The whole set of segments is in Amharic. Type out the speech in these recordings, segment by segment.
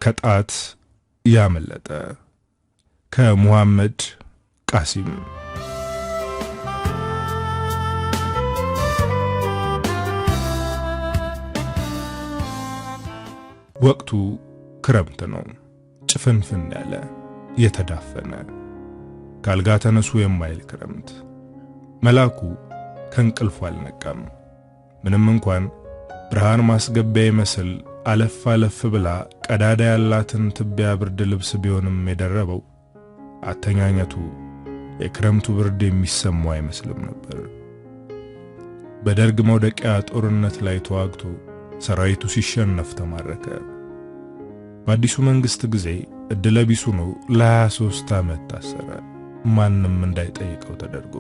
ከጣት ያመለጠ ከሙሐመድ ቃሲም። ወቅቱ ክረምት ነው። ጭፍንፍን ያለ የተዳፈነ ካልጋ ተነሱ የማይል ክረምት። መላኩ ከእንቅልፉ አልነቃም። ምንም እንኳን ብርሃን ማስገቢያ ይመስል አለፍ አለፍ ብላ ቀዳዳ ያላትን ትቢያ ብርድ ልብስ ቢሆንም የደረበው አተኛኘቱ የክረምቱ ብርድ የሚሰማው አይመስልም ነበር። በደርግ መውደቂያ ጦርነት ላይ ተዋግቶ ሰራዊቱ ሲሸነፍ ተማረከ። በአዲሱ መንግስት ጊዜ እድለቢሱ ነው ለ23 ዓመት ታሰረ። ማንም እንዳይጠይቀው ተደርጎ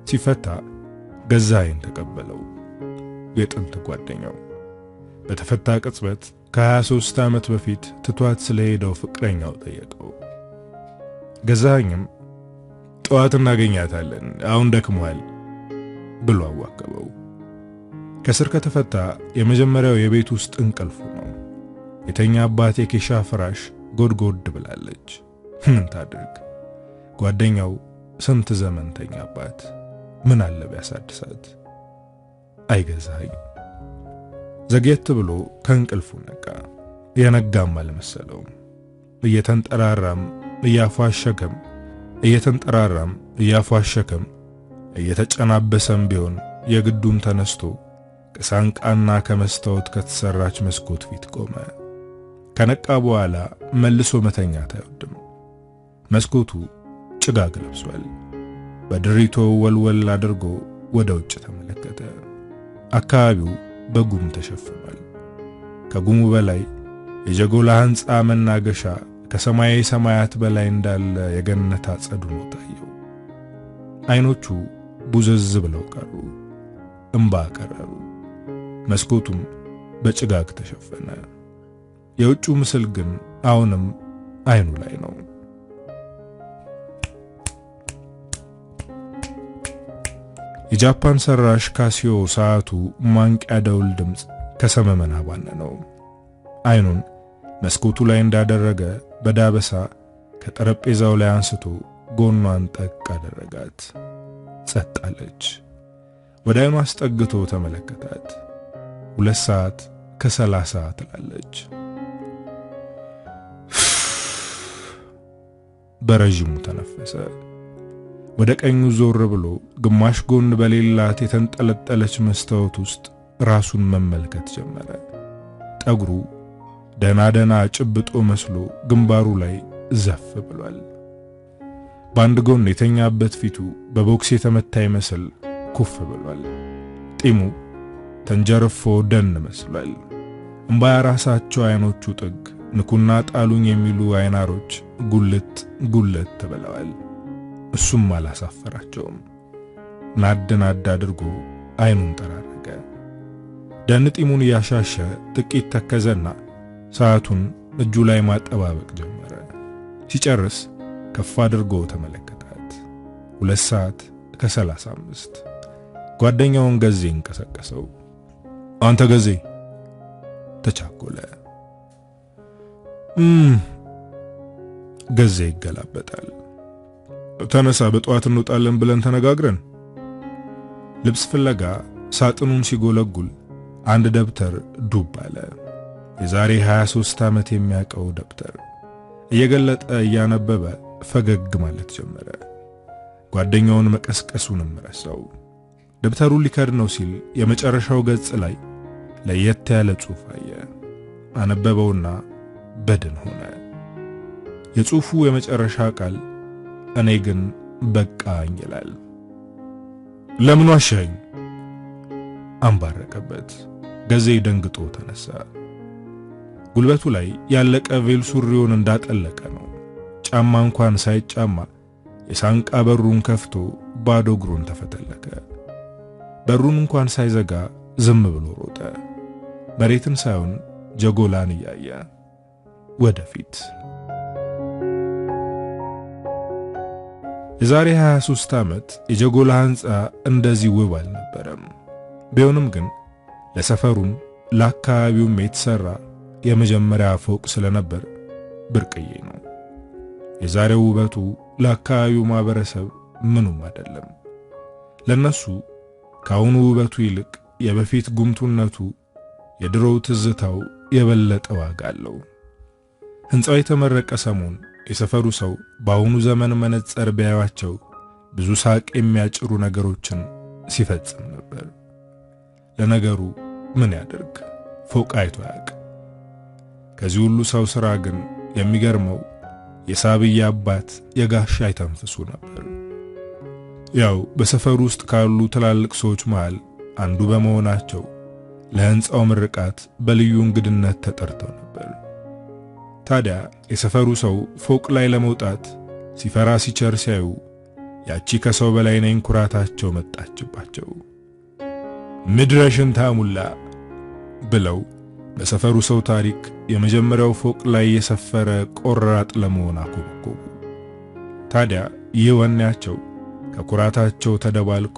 ሲፈታ ገዛኸኝ ተቀበለው። የጥንት ጓደኛው በተፈታ ቅጽበት ከ23 ዓመት በፊት ትቷት ስለሄደው ፍቅረኛው ጠየቀው። ገዛኸኝም ጠዋት እናገኛታለን አሁን ደክሟል ብሎ አዋከበው። ከስር ከተፈታ የመጀመሪያው የቤት ውስጥ እንቅልፉ ነው። የተኛባት የኬሻ ፍራሽ ጎድጎድ ብላለች። ምን ታድርግ? ጓደኛው ስንት ዘመን ተኛባት። ምን አለ ቢያሳድሳት? አይገዛኸኝ ዘግየት ብሎ ከእንቅልፉ ነቃ። የነጋም አልመሰለውም። እየተንጠራራም እያፏሸከም እየተጨናበሰም ቢሆን የግዱም ተነስቶ ከሳንቃና ከመስታወት ከተሰራች መስኮት ፊት ቆመ። ከነቃ በኋላ መልሶ መተኛት አይወድም። መስኮቱ ጭጋግ ለብሷል። በድሪቶ ወልወል አድርጎ ወደ ውጭ ተመለከተ። አካባቢው በጉም ተሸፍኗል። ከጉሙ በላይ የጀጎላ ሕንጻ መናገሻ ከሰማያዊ ሰማያት በላይ እንዳለ የገነት አጸዱ ነው ታየው። አይኖቹ ቡዘዝ ብለው ቀሩ። እንባ ቀረሩ። መስኮቱም በጭጋግ ተሸፈነ። የውጭው ምስል ግን አሁንም አይኑ ላይ ነው። የጃፓን ሰራሽ ካሲዮ ሰዓቱ ማንቂያ ደውል ድምጽ ከሰመመን አባነነው። አይኑን መስኮቱ ላይ እንዳደረገ በዳበሳ ከጠረጴዛው ላይ አንስቶ ጎኗን ጠቅ አደረጋት። ጸጥ አለች። ወደ አይኑ አስጠግቶ ተመለከታት። 2:30 ትላለች። በረጅሙ ተነፈሰ። ወደ ቀኙ ዞር ብሎ ግማሽ ጎን በሌላት የተንጠለጠለች መስታወት ውስጥ ራሱን መመልከት ጀመረ። ጠጉሩ ደና ጭብጦ መስሎ ግንባሩ ላይ ዘፍ ብሏል። በአንድ ጎን የተኛበት ፊቱ በቦክስ የተመታ ይመስል ኩፍ ብሏል። ጢሙ ተንጀርፎ ደን መስሏል። እምባ ያራሳቸው አይኖቹ ጥግ ንኩና ጣሉኝ የሚሉ አይናሮች ጉልት ብለዋል። እሱም አላሳፈራቸውም። ናድ አድርጎ አይኑን ጠራረገ። ደን ጢሙን ያሻሸ ጥቂት ተከዘና ሰዓቱን እጁ ላይ ማጠባበቅ ጀመረ። ሲጨርስ ከፍ አድርጎ ተመለከታት። 2:35 ጓደኛውን ገዜ እንቀሰቀሰው። አንተ ገዜ ተቻኮለ። ገዜ ይገላበጣል። ተነሳ በጠዋት እንወጣለን ብለን ተነጋግረን። ልብስ ፍለጋ ሳጥኑን ሲጎለጉል አንድ ደብተር ዱብ አለ። የዛሬ 23 ዓመት የሚያውቀው ደብተር እየገለጠ እያነበበ ፈገግ ማለት ጀመረ። ጓደኛውን መቀስቀሱንም ረሳው። ደብተሩን ሊከድነው ሲል የመጨረሻው ገጽ ላይ ለየት ያለ ጽሑፍ አየ። አነበበውና በድን ሆነ። የጽሑፉ የመጨረሻ ቃል እኔ ግን በቃኝ ይላል። ለምን ዋሻኝ? አንባረቀበት። ገዜ ደንግጦ ተነሳ። ጉልበቱ ላይ ያለቀ ቬል ሱሪውን እንዳጠለቀ ነው። ጫማ እንኳን ሳይጫማ የሳንቃ በሩን ከፍቶ ባዶ እግሩን ተፈተለከ። በሩን እንኳን ሳይዘጋ ዝም ብሎ ሮጠ። መሬትን ሳይሆን ጀጎላን እያየ ወደፊት። የዛሬ 23 ዓመት የጀጎላ ሕንጻ እንደዚህ ውብ አልነበረም። ቢሆንም ግን ለሰፈሩም ለአካባቢውም የተሰራ የመጀመሪያ ፎቅ ስለነበር ብርቅዬ ነው። የዛሬው ውበቱ ለአካባቢው ማህበረሰብ ምኑም አይደለም። ለነሱ ካሁኑ ውበቱ ይልቅ የበፊት ጉምቱነቱ፣ የድሮው ትዝታው የበለጠ ዋጋ አለው። ሕንጻው የተመረቀ ሰሞን የሰፈሩ ሰው በአሁኑ ዘመን መነጽር ቢያዩአቸው ብዙ ሳቅ የሚያጭሩ ነገሮችን ሲፈጽም ነበር። ለነገሩ ምን ያደርግ ፎቅ አይቶ ያውቅ። ከዚህ ሁሉ ሰው ሥራ ግን የሚገርመው የሳብዬ አባት የጋሻ አይተንፍሱ ነበር። ያው በሰፈሩ ውስጥ ካሉ ትላልቅ ሰዎች መሃል አንዱ በመሆናቸው ለሕንጻው ምርቃት በልዩ እንግድነት ተጠርተው ነበር። ታዲያ የሰፈሩ ሰው ፎቅ ላይ ለመውጣት ሲፈራ ሲቸር ሲያዩ ያቺ ከሰው በላይ ነኝ ኩራታቸው መጣችባቸው። ምድረሽን ታሙላ ብለው በሰፈሩ ሰው ታሪክ የመጀመሪያው ፎቅ ላይ የሰፈረ ቆራጥ ለመሆን አኮበኮቡ። ታዲያ ይህ ወኔያቸው ከኩራታቸው ተደባልቆ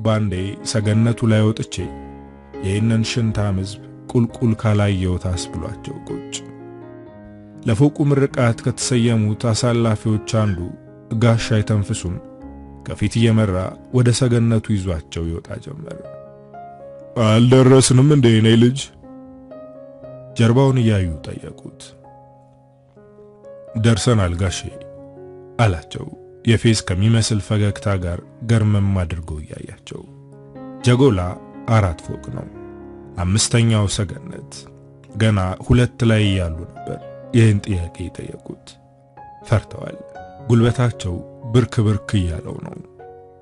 ባንዴ ሰገነቱ ላይ ወጥቼ ይህንን ሽንታም ሕዝብ ቁልቁል ካላየሁት አስብሏቸው ቁጭ። ለፎቁ ምርቃት ከተሰየሙት አሳላፊዎች አንዱ ጋሻ አይተንፍሱን ከፊት እየመራ ወደ ሰገነቱ ይዟቸው ይወጣ ጀመር። አልደረስንም እንዴ ነይ ልጅ? ጀርባውን እያዩ ጠየቁት። ደርሰናል ጋሼ አላቸው የፌስ ከሚመስል ፈገግታ ጋር ገርመም አድርገው እያያቸው። ጀጎላ 4 ፎቅ ነው። 5ኛው ሰገነት። ገና 2 ላይ ያሉ ነበር ይህን ጥያቄ ጠየቁት። ፈርተዋል። ጉልበታቸው ብርክ ብርክ እያለው ነው።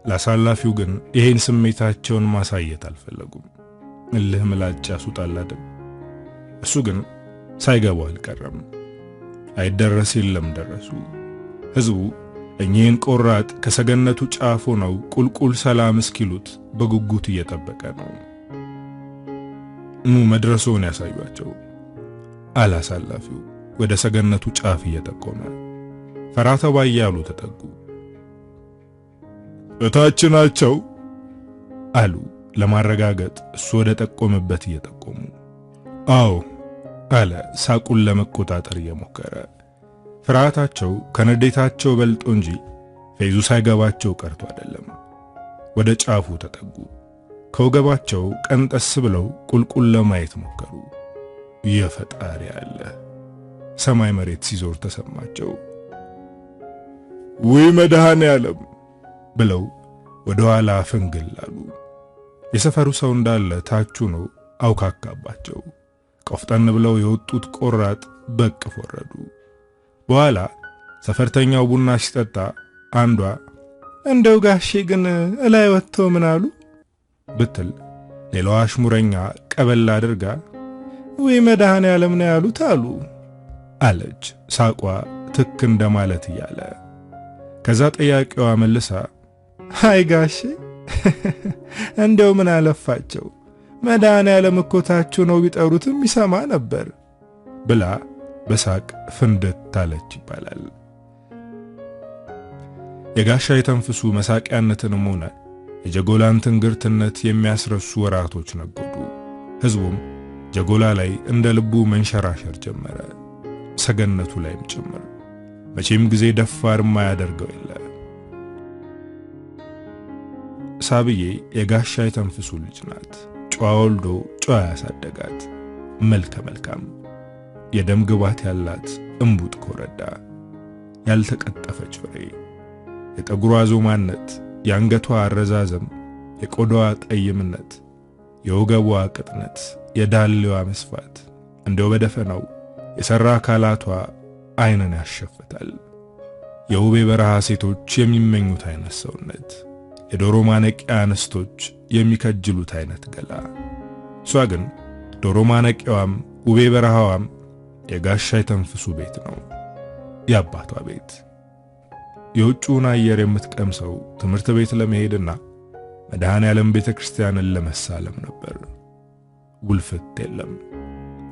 ላሳላፊው ግን ይህን ስሜታቸውን ማሳየት አልፈለጉም። እልህ ምላጭ ያሱጣላደም። እሱ ግን ሳይገባው አልቀረም። አይደረስ የለም ደረሱ። ሕዝቡ እኚህን ቆራጥ ከሰገነቱ ጫፍ ሆነው ቁልቁል ሰላም እስኪሉት በጉጉት እየጠበቀ ነው። ኑ መድረሱን ያሳዩአቸው አላሳላፊው ወደ ሰገነቱ ጫፍ እየጠቆመ። ፈራተባ እያሉ ተጠጉ። እታች ናቸው አሉ ለማረጋገጥ እሱ ወደ ጠቆመበት እየጠቆሙ። አዎ አለ ሳቁን ለመቆጣጠር እየሞከረ። ፍርሃታቸው ከንዴታቸው በልጦ እንጂ ፌዙ ሳይገባቸው ቀርቶ አይደለም። ወደ ጫፉ ተጠጉ። ከወገባቸው ቀንጠስ ብለው ቁልቁል ለማየት ሞከሩ። የፈጣሪ ያለ ሰማይ መሬት ሲዞር ተሰማቸው። ወይ መድኃኔ ዓለም ብለው ወደ ኋላ ፍንግል አሉ። የሰፈሩ ሰው እንዳለ ታቹ ነው አውካካባቸው። ቆፍጠን ብለው የወጡት ቆራጥ በቅፍ ወረዱ። በኋላ ሰፈርተኛው ቡና ሲጠጣ አንዷ እንደው ጋሼ ግን እላይ ወጥተው ምን አሉ ብትል፣ ሌላዋ አሽሙረኛ ቀበል አድርጋ ወይ መድኃኔ ዓለም ነው ያሉት አሉ አለች፣ ሳቋ ትክ እንደማለት እያለ። ከዛ ጠያቂዋ መልሳ አይ ጋሼ እንደው ምን አለፋቸው መድኃኔ ዓለም እኮ ታችሁ ነው ቢጠሩትም ይሰማ ነበር ብላ በሳቅ ፍንድት አለች ይባላል። የጋሻ አይተንፍሱ መሳቂያነትንም ሆነ የጀጎላን ትንግርትነት የሚያስረሱ ወራቶች ነጎዱ። ሕዝቡም ጀጎላ ላይ እንደ ልቡ መንሸራሸር ጀመረ፣ ሰገነቱ ላይም ጭምር። መቼም ጊዜ ደፋር የማያደርገው የለ። ሳብዬ የጋሻ አይተንፍሱ ልጅ ናት። ጨዋ ወልዶ ጨዋ ያሳደጋት፣ መልከ መልካም የደም ግባት ያላት እምቡጥ ኮረዳ፣ ያልተቀጠፈች ፍሬ። የጠጉሯ ዞማነት፣ የአንገቷ አረዛዘም፣ የቆዳዋ ጠይምነት፣ የወገቧ ቅጥነት፣ የዳሌዋ መስፋት እንደው በደፈናው የሰራ አካላቷ አይንን ያሸፍታል። የውቤ በረሃ ሴቶች የሚመኙት አይነት ሰውነት፣ የዶሮ ማነቂያ አንስቶች የሚከጅሉት አይነት ገላ። እሷ ግን ዶሮ ማነቂያዋም ውቤ በረሃዋም የጋሻ አይተንፍሱ ቤት ነው፣ የአባቷ ቤት። የውጭውን አየር የምትቀምሰው ትምህርት ቤት ለመሄድና መድኃኔ ዓለም ቤተክርስቲያንን ለመሳለም ነበር። ውልፍት የለም።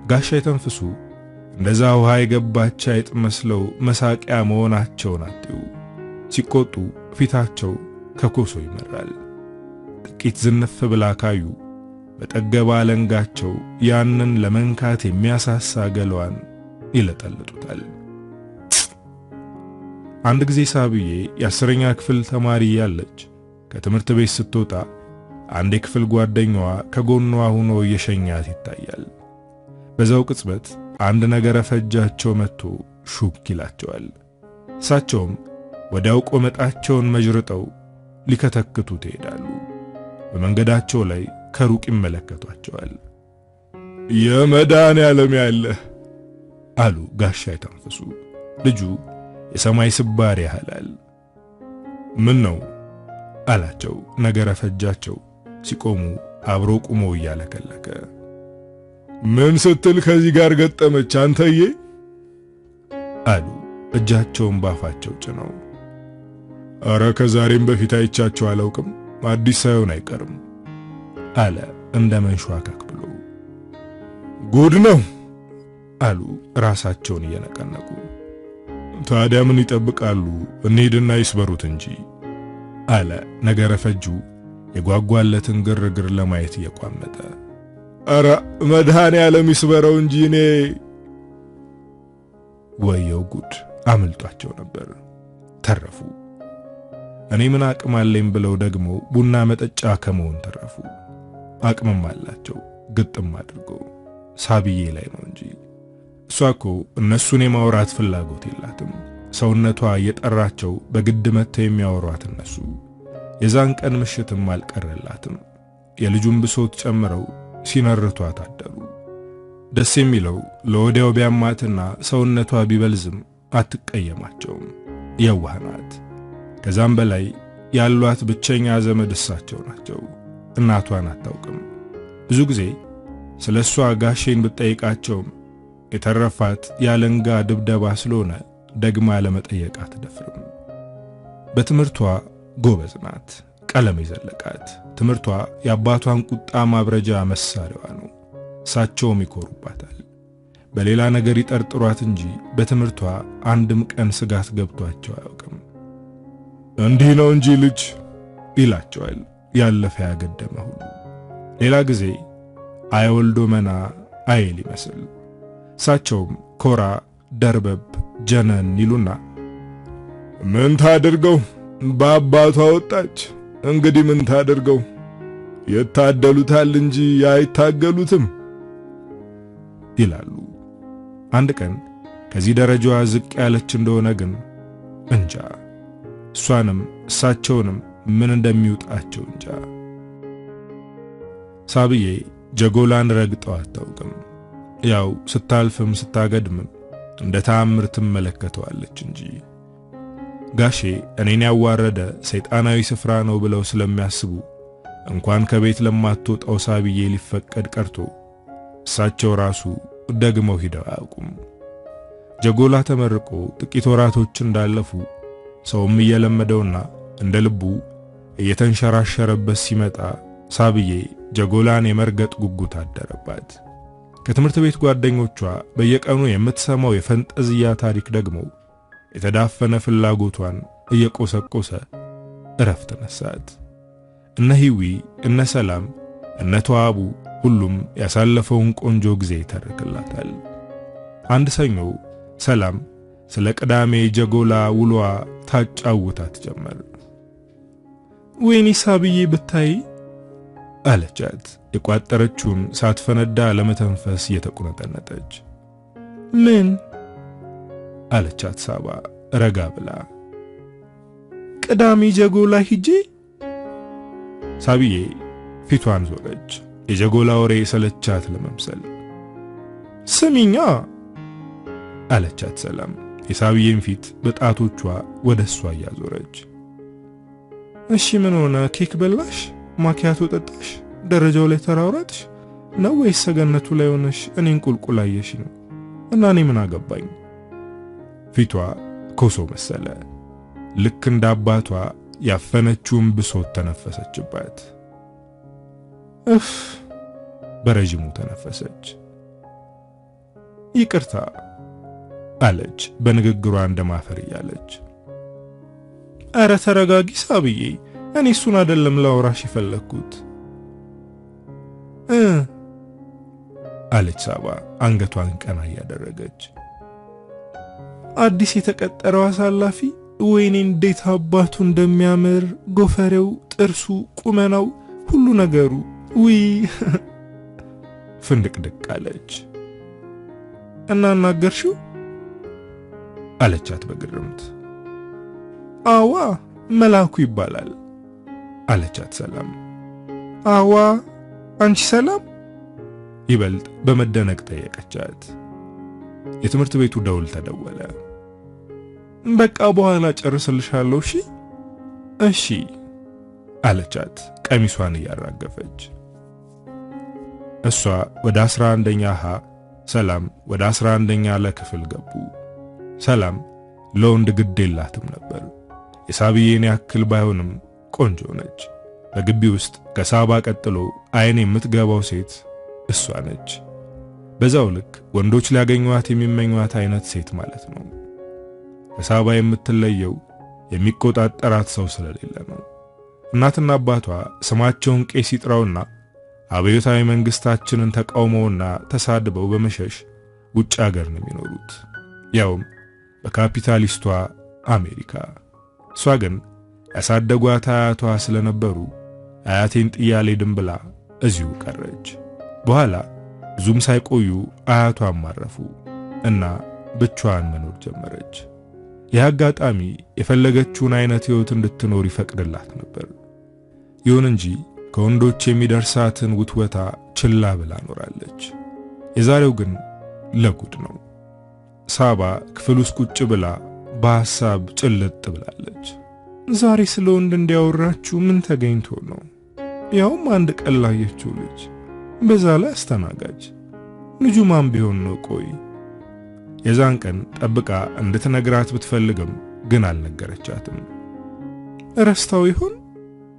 ጋሻ አይተንፍሱ እንደዛ ውሃ የገባች አይጥ መስለው መሳቂያ መሆናቸውን አጥዩ። ሲቆጡ ፊታቸው ከኮሶ ይመራል። ጥቂት ዝንፍ ብላ ካዩ በጠገባ አለንጋቸው ያንን ለመንካት የሚያሳሳ ገሏን ይለጠልጡታል። አንድ ጊዜ ሳብዬ የ10ኛ ክፍል ተማሪ ያለች ከትምህርት ቤት ስትወጣ አንድ የክፍል ጓደኛዋ ከጎኗ ሆኖ እየሸኛት ይታያል። በዛው ቅጽበት አንድ ነገር ፈጃቸው መጥቶ ሹክ ይላቸዋል። እሳቸውም ወዲያው ቆመጣቸውን መጅርጠው ሊከተክቱት ይሄዳሉ። በመንገዳቸው ላይ ከሩቅ ይመለከቷቸዋል። የመድኃኔዓለም ያለ አሉ ጋሻ ይተንፈሱ። ልጁ የሰማይ ስባሪ ያህላል። ምን ነው አላቸው ነገረ ፈጃቸው ሲቆሙ አብሮ ቁሞ እያለከለከ። ምን ስትል ከዚህ ጋር ገጠመች አንተዬ አሉ እጃቸውን ባፋቸው ጭነው። አረ ከዛሬም በፊት አይቻቸው አላውቅም፣ አዲስ ሳይሆን አይቀርም አለ እንደ መንሿከክ ብሎ። ጉድ ነው አሉ ራሳቸውን እየነቀነቁ። ታዲያ ምን ይጠብቃሉ? እንሂድና ይስበሩት እንጂ አለ ነገረ ፈጁ የጓጓለትን ግርግር ለማየት እየቋመጠ። አረ መድኃኔዓለም ይስበረው እንጂ እኔ ወየው ጉድ! አምልጧቸው ነበር። ተረፉ። እኔ ምን አቅም አለኝ ብለው ደግሞ ቡና መጠጫ ከመሆን ተረፉ። አቅምም አላቸው ግጥም አድርገው ሳብዬ ላይ ነው እንጂ እሷ እኮ እነሱን የማውራት ፍላጎት የላትም። ሰውነቷ የጠራቸው በግድ መተው የሚያወሯት እነሱ። የዛን ቀን ምሽትም አልቀረላትም። የልጁን ብሶት ጨምረው ሲነርቷት አደሩ። ደስ የሚለው ለወዲያው ቢያማትና ሰውነቷ ቢበልዝም አትቀየማቸውም። የዋህ ናት። ከዛም በላይ ያሏት ብቸኛ ዘመድ እሳቸው ናቸው። እናቷን አታውቅም። ብዙ ጊዜ ስለሷ ጋሼን ብትጠይቃቸውም የተረፋት ያለንጋ ድብደባ ስለሆነ ደግማ ለመጠየቅ አትደፍርም። በትምህርቷ ጎበዝ ናት። ቀለም የዘለቃት ትምህርቷ የአባቷን ቁጣ ማብረጃ መሳሪያዋ ነው። እሳቸውም ይኮሩባታል። በሌላ ነገር ይጠርጥሯት እንጂ በትምህርቷ አንድም ቀን ስጋት ገብቷቸው አያውቅም። እንዲህ ነው እንጂ ልጅ ይላቸዋል ያለፈ ያገደመ ሁሉ። ሌላ ጊዜ አይወልዶ መና አይል ይመስል እሳቸውም ኮራ ደርበብ ጀነን ይሉና ምን ታድርገው በአባቷ ወጣች፣ እንግዲህ ምን ታድርገው የታደሉታል እንጂ አይታገሉትም ይላሉ። አንድ ቀን ከዚህ ደረጃዋ ዝቅ ያለች እንደሆነ ግን እንጃ። እሷንም እሳቸውንም ምን እንደሚውጣቸው እንጃ። ሳብዬ ጀጎላን ረግጠው አታውቅም። ያው ስታልፍም ስታገድምም እንደ ተአምር ትመለከተዋለች እንጂ። ጋሼ እኔን ያዋረደ ሰይጣናዊ ስፍራ ነው ብለው ስለሚያስቡ እንኳን ከቤት ለማትወጣው ሳብዬ ሊፈቀድ ቀርቶ እሳቸው ራሱ ደግመው ሂደው አያውቁም። ጀጎላ ተመርቆ ጥቂት ወራቶች እንዳለፉ ሰውም እየለመደውና እንደ ልቡ እየተንሸራሸረበት ሲመጣ ሳብዬ ጀጎላን የመርገጥ ጉጉት አደረባት። ከትምህርት ቤት ጓደኞቿ በየቀኑ የምትሰማው የፈንጠዝያ ታሪክ ደግሞ የተዳፈነ ፍላጎቷን እየቆሰቆሰ እረፍት ነሳት። እነ ሂዊ፣ እነ ሰላም፣ እነ ተዋቡ ሁሉም ያሳለፈውን ቆንጆ ጊዜ ይተርክላታል። አንድ ሰኞ ሰላም ስለ ቅዳሜ ጀጎላ ውሏ ታጫውታት ጀመር። ወይኔ ሳብዬ ብታይ አለቻት የቋጠረችውን ሳትፈነዳ ለመተንፈስ እየተቁነጠነጠች። ምን አለቻት ሳባ ረጋ ብላ። ቅዳሜ ጀጎላ ሂጂ። ሳብዬ ፊቷን ዞረች የጀጎላ ወሬ ሰለቻት ለመምሰል። ስሚኛ አለቻት ሰላም የሳብዬን ፊት በጣቶቿ ወደሷ እያዞረች። እሺ ምን ሆነ? ኬክ በላሽ? ማኪያቶ ጠጣሽ? ደረጃው ላይ ተራውራትሽ ነው ወይስ ሰገነቱ ላይ ሆነሽ እኔን ቁልቁል አየሽ ነው? እና እኔ ምን አገባኝ? ፊቷ ኮሶ መሰለ። ልክ እንደ አባቷ ያፈነችውን ብሶት ተነፈሰችባት። በረጅሙ ተነፈሰች። ይቅርታ አለች በንግግሯ እንደማፈር እያለች። አረ ተረጋጊ ሳብዬ፣ እኔ እሱን አይደለም ላውራሽ የፈለኩት። አለች ሳባ አንገቷን ቀና ያደረገች። አዲስ የተቀጠረው አሳላፊ ወይኔ እንዴት አባቱ እንደሚያምር ጎፈሬው፣ ጥርሱ፣ ቁመናው፣ ሁሉ ነገሩ ውይ ፍንድቅድቅ አለች። እና እናገርሽው አለቻት በግርምት። አዋ መላኩ ይባላል አለቻት ሰላም። አዋ አንቺ ሰላም ይበልጥ በመደነቅ ጠየቀቻት። የትምህርት ቤቱ ደውል ተደወለ። በቃ በኋላ ጨርስልሻለሁ እሺ እሺ አለቻት ቀሚሷን እያራገፈች። እሷ ወደ 11ኛ ሀ ሰላም ወደ 11ኛ ለክፍል ገቡ። ሰላም ለወንድ ግድ የላትም ነበር። የሳብዬን ያክል ባይሆንም ቆንጆ ነች። በግቢ ውስጥ ከሳባ ቀጥሎ አይን የምትገባው ሴት እሷ ነች። በዛው ልክ ወንዶች ሊያገኟት የሚመኟት አይነት ሴት ማለት ነው። ከሳባ የምትለየው የሚቆጣጠራት ሰው ስለሌለ ነው። እናትና አባቷ ስማቸውን ቄስ ይጥራውና አብዮታዊ መንግስታችንን ተቃውመውና ተሳድበው በመሸሽ ውጭ ሀገር ነው የሚኖሩት፣ ያውም በካፒታሊስቷ አሜሪካ። እሷ ግን ያሳደጓት አያቷ ስለነበሩ አያቴን ጥያሌ ድንብላ እዚሁ ቀረች። በኋላ ብዙም ሳይቆዩ አያቷም አረፉ እና ብቻዋን መኖር ጀመረች። ይህ አጋጣሚ የፈለገችውን አይነት ህይወት እንድትኖር ይፈቅድላት ነበር። ይሁን እንጂ ከወንዶች የሚደርሳትን ውትወታ ችላ ብላ ኖራለች። የዛሬው ግን ለጉድ ነው። ሳባ ክፍል ውስጥ ቁጭ ብላ በሐሳብ ጭልጥ ብላለች። ዛሬ ስለ ወንድ እንዲያወራችሁ ምን ተገኝቶ ነው? ያውም አንድ ቀን ላየችው ልጅ፣ በዛ ላይ አስተናጋጅ። ልጁ ማን ቢሆን ነው? ቆይ የዛን ቀን ጠብቃ እንድትነግራት ብትፈልግም ግን አልነገረቻትም። ረስታው ይሆን?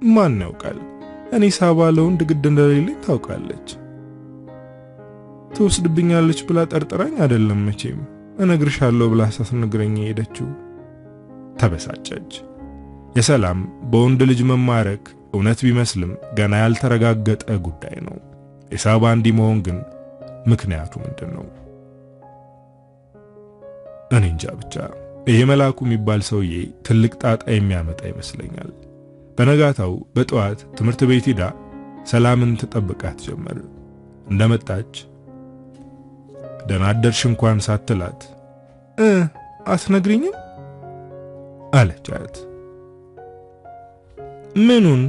ማን ያውቃል? እኔ ሳባ ለወንድ ግድ እንደሌለኝ ታውቃለች። ትወስድብኛለች ብላ ጠርጥራኝ አይደለም መቼም እነግርሻለሁ ብላ ሳትነግረኝ ሄደችው። ተበሳጨች። የሰላም በወንድ ልጅ መማረክ እውነት ቢመስልም ገና ያልተረጋገጠ ጉዳይ ነው። የሳባ እንዲህ መሆን ግን ምክንያቱ ምንድነው? እኔ እንጃ። ብቻ ይሄ መላኩ የሚባል ሰውዬ ትልቅ ጣጣ የሚያመጣ ይመስለኛል። በነጋታው በጠዋት ትምህርት ቤት ሄዳ ሰላምን ትጠብቃት ጀመር። እንደመጣች ደህና አደርሽ እንኳን ሳትላት አትነግሪኝም አለቻት። ምኑን?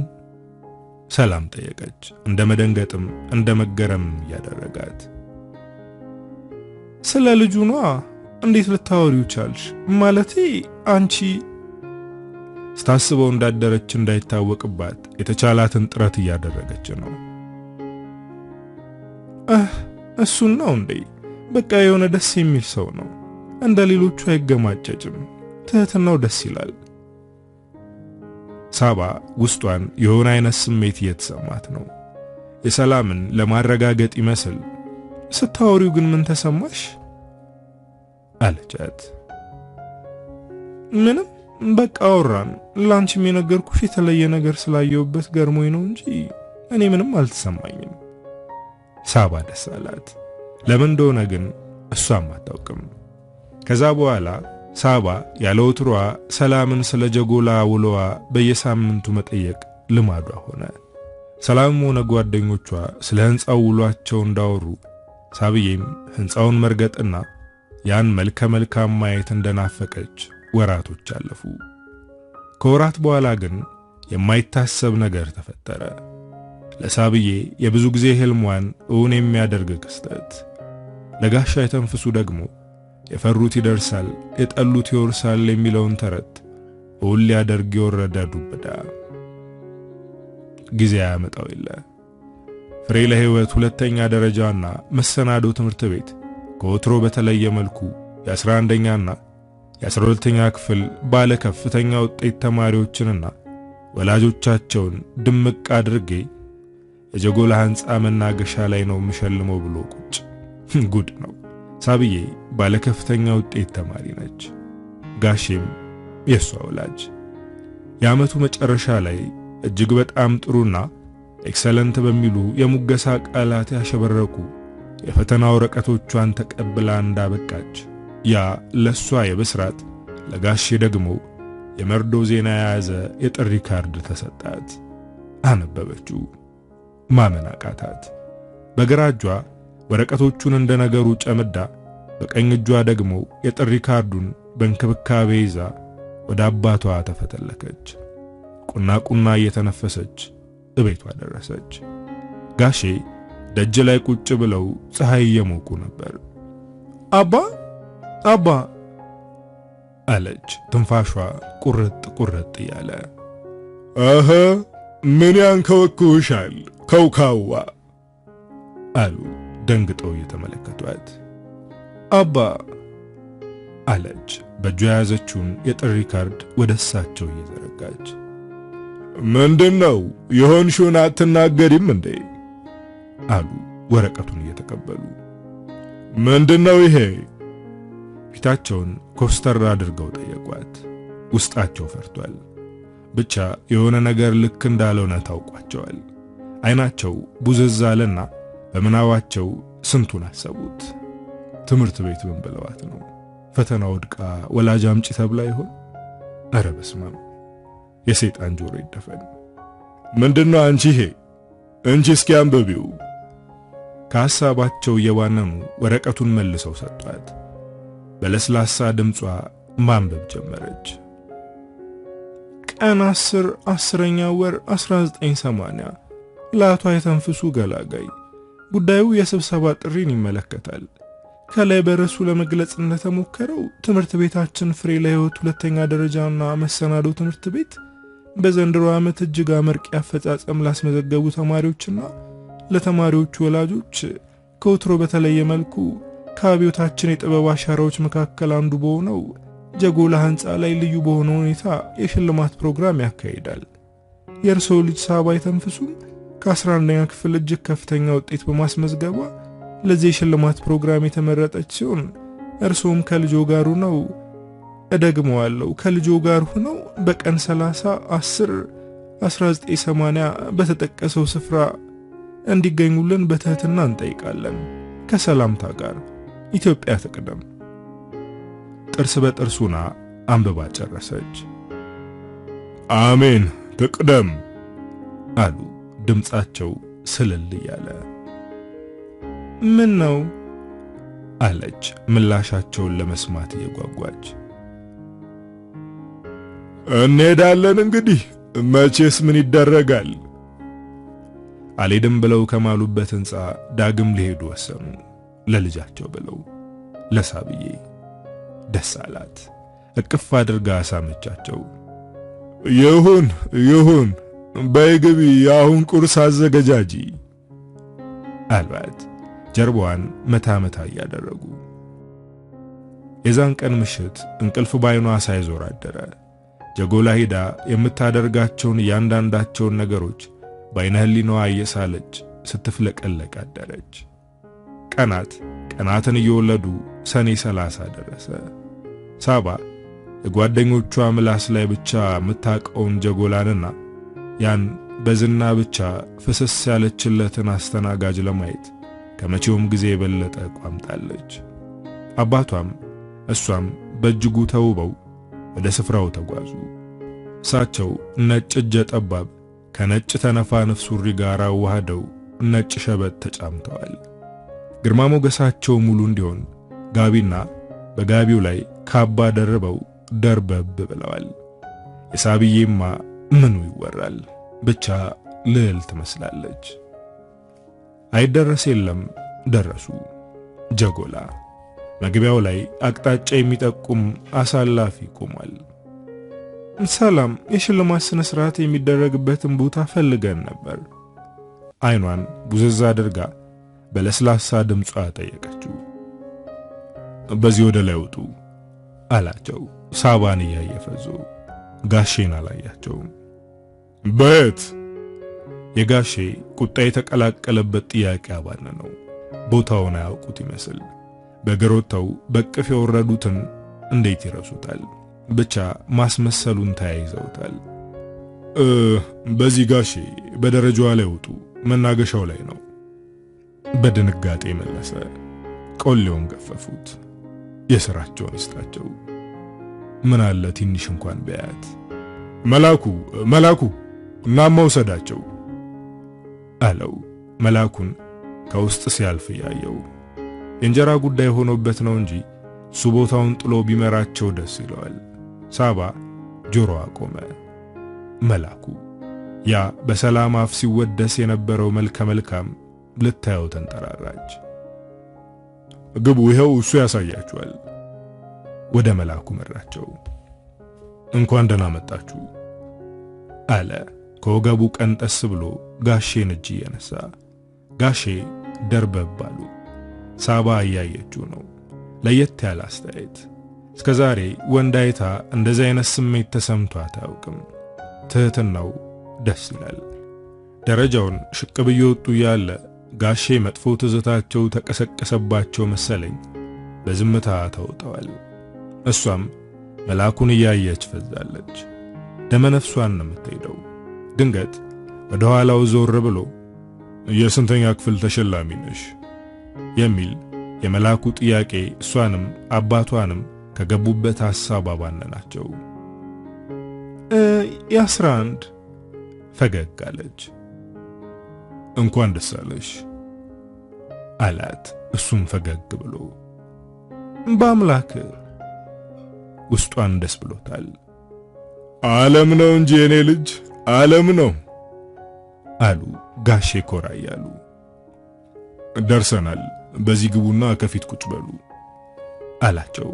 ሰላም ጠየቀች፣ እንደ መደንገጥም እንደ መገረም ያደረጋት። ስለ ልጁ ነው። እንዴት ልታወሪው ቻልሽ? ማለቴ አንቺ ስታስበው እንዳደረች እንዳይታወቅባት የተቻላትን ጥረት እያደረገች ነው። እሱን ነው እንዴ? በቃ የሆነ ደስ የሚል ሰው ነው። እንደ ሌሎቹ አይገማጨጭም። ትህትናው ደስ ይላል። ሳባ ውስጧን የሆነ አይነት ስሜት እየተሰማት ነው። የሰላምን ለማረጋገጥ ይመስል ስታወሪው ግን ምን ተሰማሽ አለቻት። ምንም በቃ አወራን። ላንቺም የነገርኩሽ የተለየ ነገር ስላየውበት ገርሞኝ ነው እንጂ እኔ ምንም አልተሰማኝም። ሳባ ደስ አላት። ለምን እንደሆነ ግን እሷም አታውቅም። ከዛ በኋላ ሳባ ያለ ወትሯ ሰላምን ስለ ጀጎላ ውሎዋ በየሳምንቱ መጠየቅ ልማዷ ሆነ። ሰላም ሆነ ጓደኞቿ ስለ ህንጻው ውሏቸው እንዳወሩ ሳብዬም ህንጻውን መርገጥና ያን መልከ መልካም ማየት እንደናፈቀች ወራቶች አለፉ። ከወራት በኋላ ግን የማይታሰብ ነገር ተፈጠረ። ለሳብዬ የብዙ ጊዜ ህልሟን እውን የሚያደርግ ክስተት። ለጋሻ የተንፍሱ ደግሞ የፈሩት ይደርሳል የጠሉት ይወርሳል የሚለውን ተረት እውን ሊያደርግ የወረደ ዱብዳ። ጊዜ ያመጣው የለ። ፍሬ ለህይወት ሁለተኛ ደረጃና መሰናዶ ትምህርት ቤት ከወትሮ በተለየ መልኩ የ11ኛና የ12ኛ ክፍል ባለ ከፍተኛ ውጤት ተማሪዎችንና ወላጆቻቸውን ድምቅ አድርጌ የጀጎላ ህንጻ መናገሻ ላይ ነው ምሸልመው ብሎ ቁጭ። ጉድ ነው። ሳብዬ ባለ ከፍተኛ ውጤት ተማሪ ነች። ጋሼም የሷ ወላጅ። የዓመቱ መጨረሻ ላይ እጅግ በጣም ጥሩና ኤክሰለንት በሚሉ የሙገሳ ቃላት ያሸበረቁ የፈተና ወረቀቶቿን ተቀብላ እንዳበቃች ያ ለሷ የብስራት ለጋሼ ደግሞ የመርዶ ዜና የያዘ የጥሪ ካርድ ተሰጣት። አነበበችው። ማመን አቃታት። በግራ እጇ ወረቀቶቹን እንደነገሩ ጨምዳ በቀኝ እጇ ደግሞ የጥሪ ካርዱን በእንክብካቤ ይዛ ወደ አባቷ ተፈተለከች። ቁና እየተነፈሰች እቤቷ ደረሰች። ጋሼ ደጅ ላይ ቁጭ ብለው ፀሐይ እየሞቁ ነበር። አባ አለች ትንፋሿ ቁርጥ እያለ። ምን ያንከወክውሻል ከውካዋ አሉ ደንግጠው እየተመለከቷት። አባ አለች በእጇ የያዘችውን የጥሪ ካርድ ወደ እሳቸው እየዘረጋች። ምንድነው የሆንሽውን አትናገሪም እንዴ? አሉ ወረቀቱን እየተቀበሉ። ምንድነው ይሄ? ፊታቸውን ኮስተር አድርገው ጠየቋት። ውስጣቸው ፈርቷል። ብቻ የሆነ ነገር ልክ እንዳልሆነ ታውቋቸዋል። አይናቸው ቡዝዝ አለና በምናባቸው ስንቱን አሰቡት። ትምህርት ቤት ምን ብለዋት ነው? ፈተና ወድቃ ወላጅ አምጪ ተብላ ይሆን? ኧረ በስመ አብ! የሰይጣን ጆሮ ይደፈን። ምንድነው አንቺ ይሄ? እንቺ እስኪ አንብቢው። ከሐሳባቸው እየባነኑ ወረቀቱን መልሰው ሰጧት። በለስላሳ ድምጿ ማንበብ ጀመረች። ቀን 10ኛ ወር 1980 ለአቶ አይተንፍሱ ገላጋይ ጉዳዩ የስብሰባ ጥሪን ይመለከታል። ከላይ በርዕሱ ለመግለጽ እንደተሞከረው ትምህርት ቤታችን ፍሬ ለሕይወት ሁለተኛ ደረጃና መሰናዶ ትምህርት ቤት በዘንድሮ ዓመት እጅግ አመርቂ አፈጻጸም ላስመዘገቡ ተማሪዎችና ለተማሪዎቹ ወላጆች ከወትሮ በተለየ መልኩ ከአብዮታችን የጥበብ አሻራዎች መካከል አንዱ በሆነው ጀጎላ ህንፃ ላይ ልዩ በሆነ ሁኔታ የሽልማት ፕሮግራም ያካሂዳል። የእርሶ ልጅ ሳባ አይተንፍሱም ከ11ኛ ክፍል እጅግ ከፍተኛ ውጤት በማስመዝገቧ ለዚህ የሽልማት ፕሮግራም የተመረጠች ሲሆን እርሶም ከልጆ ጋር ሆነው እደግመዋለሁ ከልጆ ጋር ሆነው በቀን 30/10/1980 በተጠቀሰው ስፍራ እንዲገኙልን በትህትና እንጠይቃለን። ከሰላምታ ጋር ኢትዮጵያ ትቅደም። ጥርስ በጥርሱና አንብባ ጨረሰች። አሜን ትቅደም አሉ ድምጻቸው ስልል ያለ። ምን ነው አለች ምላሻቸውን ለመስማት እየጓጓች። እንሄዳለን እንግዲህ መቼስ ምን ይደረጋል። አልሄድም ብለው ከማሉበት ህንፃ ዳግም ሊሄዱ ወሰኑ። ለልጃቸው ብለው ለሳብዬ ደስ አላት። እቅፍ አድርጋ ሳመቻቸው። ይሁን በይግቢ አሁን ቁርስ አዘገጃጂ አሏት ጀርባዋን መታ እያደረጉ። የዛን ቀን ምሽት እንቅልፍ ባይኗ ሳይዞር አደረ። ጀጎላ ሄዳ የምታደርጋቸውን እያንዳንዳቸውን ነገሮች በዓይነ ህሊናዋ እየሳለች ስትፍለቀለቅ አደረች። ቀናትን እየወለዱ ሰኔ 30 ደረሰ። ሳባ የጓደኞቿ ምላስ ላይ ብቻ የምታውቀውን ጀጎላንና ያን በዝና ብቻ ፍስስ ያለችለትን አስተናጋጅ ለማየት ከመቼውም ጊዜ የበለጠ ቋምጣለች። አባቷም እሷም በእጅጉ ተውበው ወደ ስፍራው ተጓዙ። እሳቸው ነጭ እጀ ጠባብ ከነጭ ተነፋነፍ ሱሪ ጋር አዋህደው ነጭ ሸበት ተጫምተዋል። ግርማ ሞገሳቸው ሙሉ እንዲሆን ጋቢና በጋቢው ላይ ካባ ደርበው ደርበብ ብለዋል። የሳብዬማ ምኑ ይወራል፣ ብቻ ልዕል ትመስላለች። አይደረስ የለም ደረሱ። ጀጎላ መግቢያው ላይ አቅጣጫ የሚጠቁም አሳላፊ ቆሟል። ሰላም፣ የሽልማት ስነ ስርዓት የሚደረግበትን ቦታ ፈልገን ነበር። አይኗን ቡዝዛ አድርጋ በለስላሳ ድምጿ ጠየቀችው። በዚህ ወደ ላይ ወጡ አላቸው ሳባን እያየፈዙ። ጋሼን አላያቸውም። በት የጋሼ ቁጣ የተቀላቀለበት ጥያቄ አባነነው። ቦታውን አያውቁት ይመስል በግሮታው በቅፍ የወረዱትን እንዴት ይረሱታል? ብቻ ማስመሰሉን ተያይዘውታል። በዚህ ጋሼ በደረጃዋ ላይ ወጡ። መናገሻው ላይ ነው። በድንጋጤ መለሰ። ቆሌውን ገፈፉት። የሥራቸውን ይስጣቸው። ምን አለ ትንሽ እንኳን ቢያት። መላኩ እናም መውሰዳቸው አለው። መላኩን ከውስጥ ሲያልፍ ያየው የእንጀራ ጉዳይ ሆኖበት ነው እንጂ እሱ ቦታውን ጥሎ ቢመራቸው ደስ ይለዋል። ሳባ ጆሮዋ ቆመ። መላኩ ያ በሰላም አፍ ሲወደስ የነበረው መልከ መልካም ልታየው ተንጠራራች። ግቡ፣ ይኸው እሱ ያሳያችኋል። ወደ መላኩ መራቸው። እንኳን ደህና መጣችሁ አለ ከወገቡ ቀንጠስ ብሎ ጋሼን እጅ እየነሳ። ጋሼ ደርበብ አሉ። ሳባ እያየችው ነው። ለየት ያለ አስተያየት። እስከዛሬ ወንድ አይታ እንደዚህ አይነት ስሜት ተሰምቷት አያውቅም። ትህትናው ደስ ይላል። ደረጃውን ሽቅብ እየወጡ ያለ ጋሼ መጥፎ ትዝታቸው ተቀሰቀሰባቸው መሰለኝ። በዝምታ ተውጠዋል። እሷም መላኩን እያየች ፈዛለች። ደመነፍሷን ነው የምትሄደው። ድንገት ወደ ኋላው ዞር ብሎ የስንተኛ ክፍል ተሸላሚ ነሽ የሚል የመላኩ ጥያቄ እሷንም አባቷንም ከገቡበት ሐሳብ አባነናቸው። የ11 ፈገግ አለች። እንኳን ደስ አለሽ አላት እሱም ፈገግ ብሎ። በአምላክ ውስጧን ደስ ብሎታል። ዓለም ነው እንጂ የኔ ልጅ ዓለም ነው አሉ ጋሼ ኮራ እያሉ። ደርሰናል፣ በዚህ ግቡና ከፊት ቁጭ በሉ አላቸው።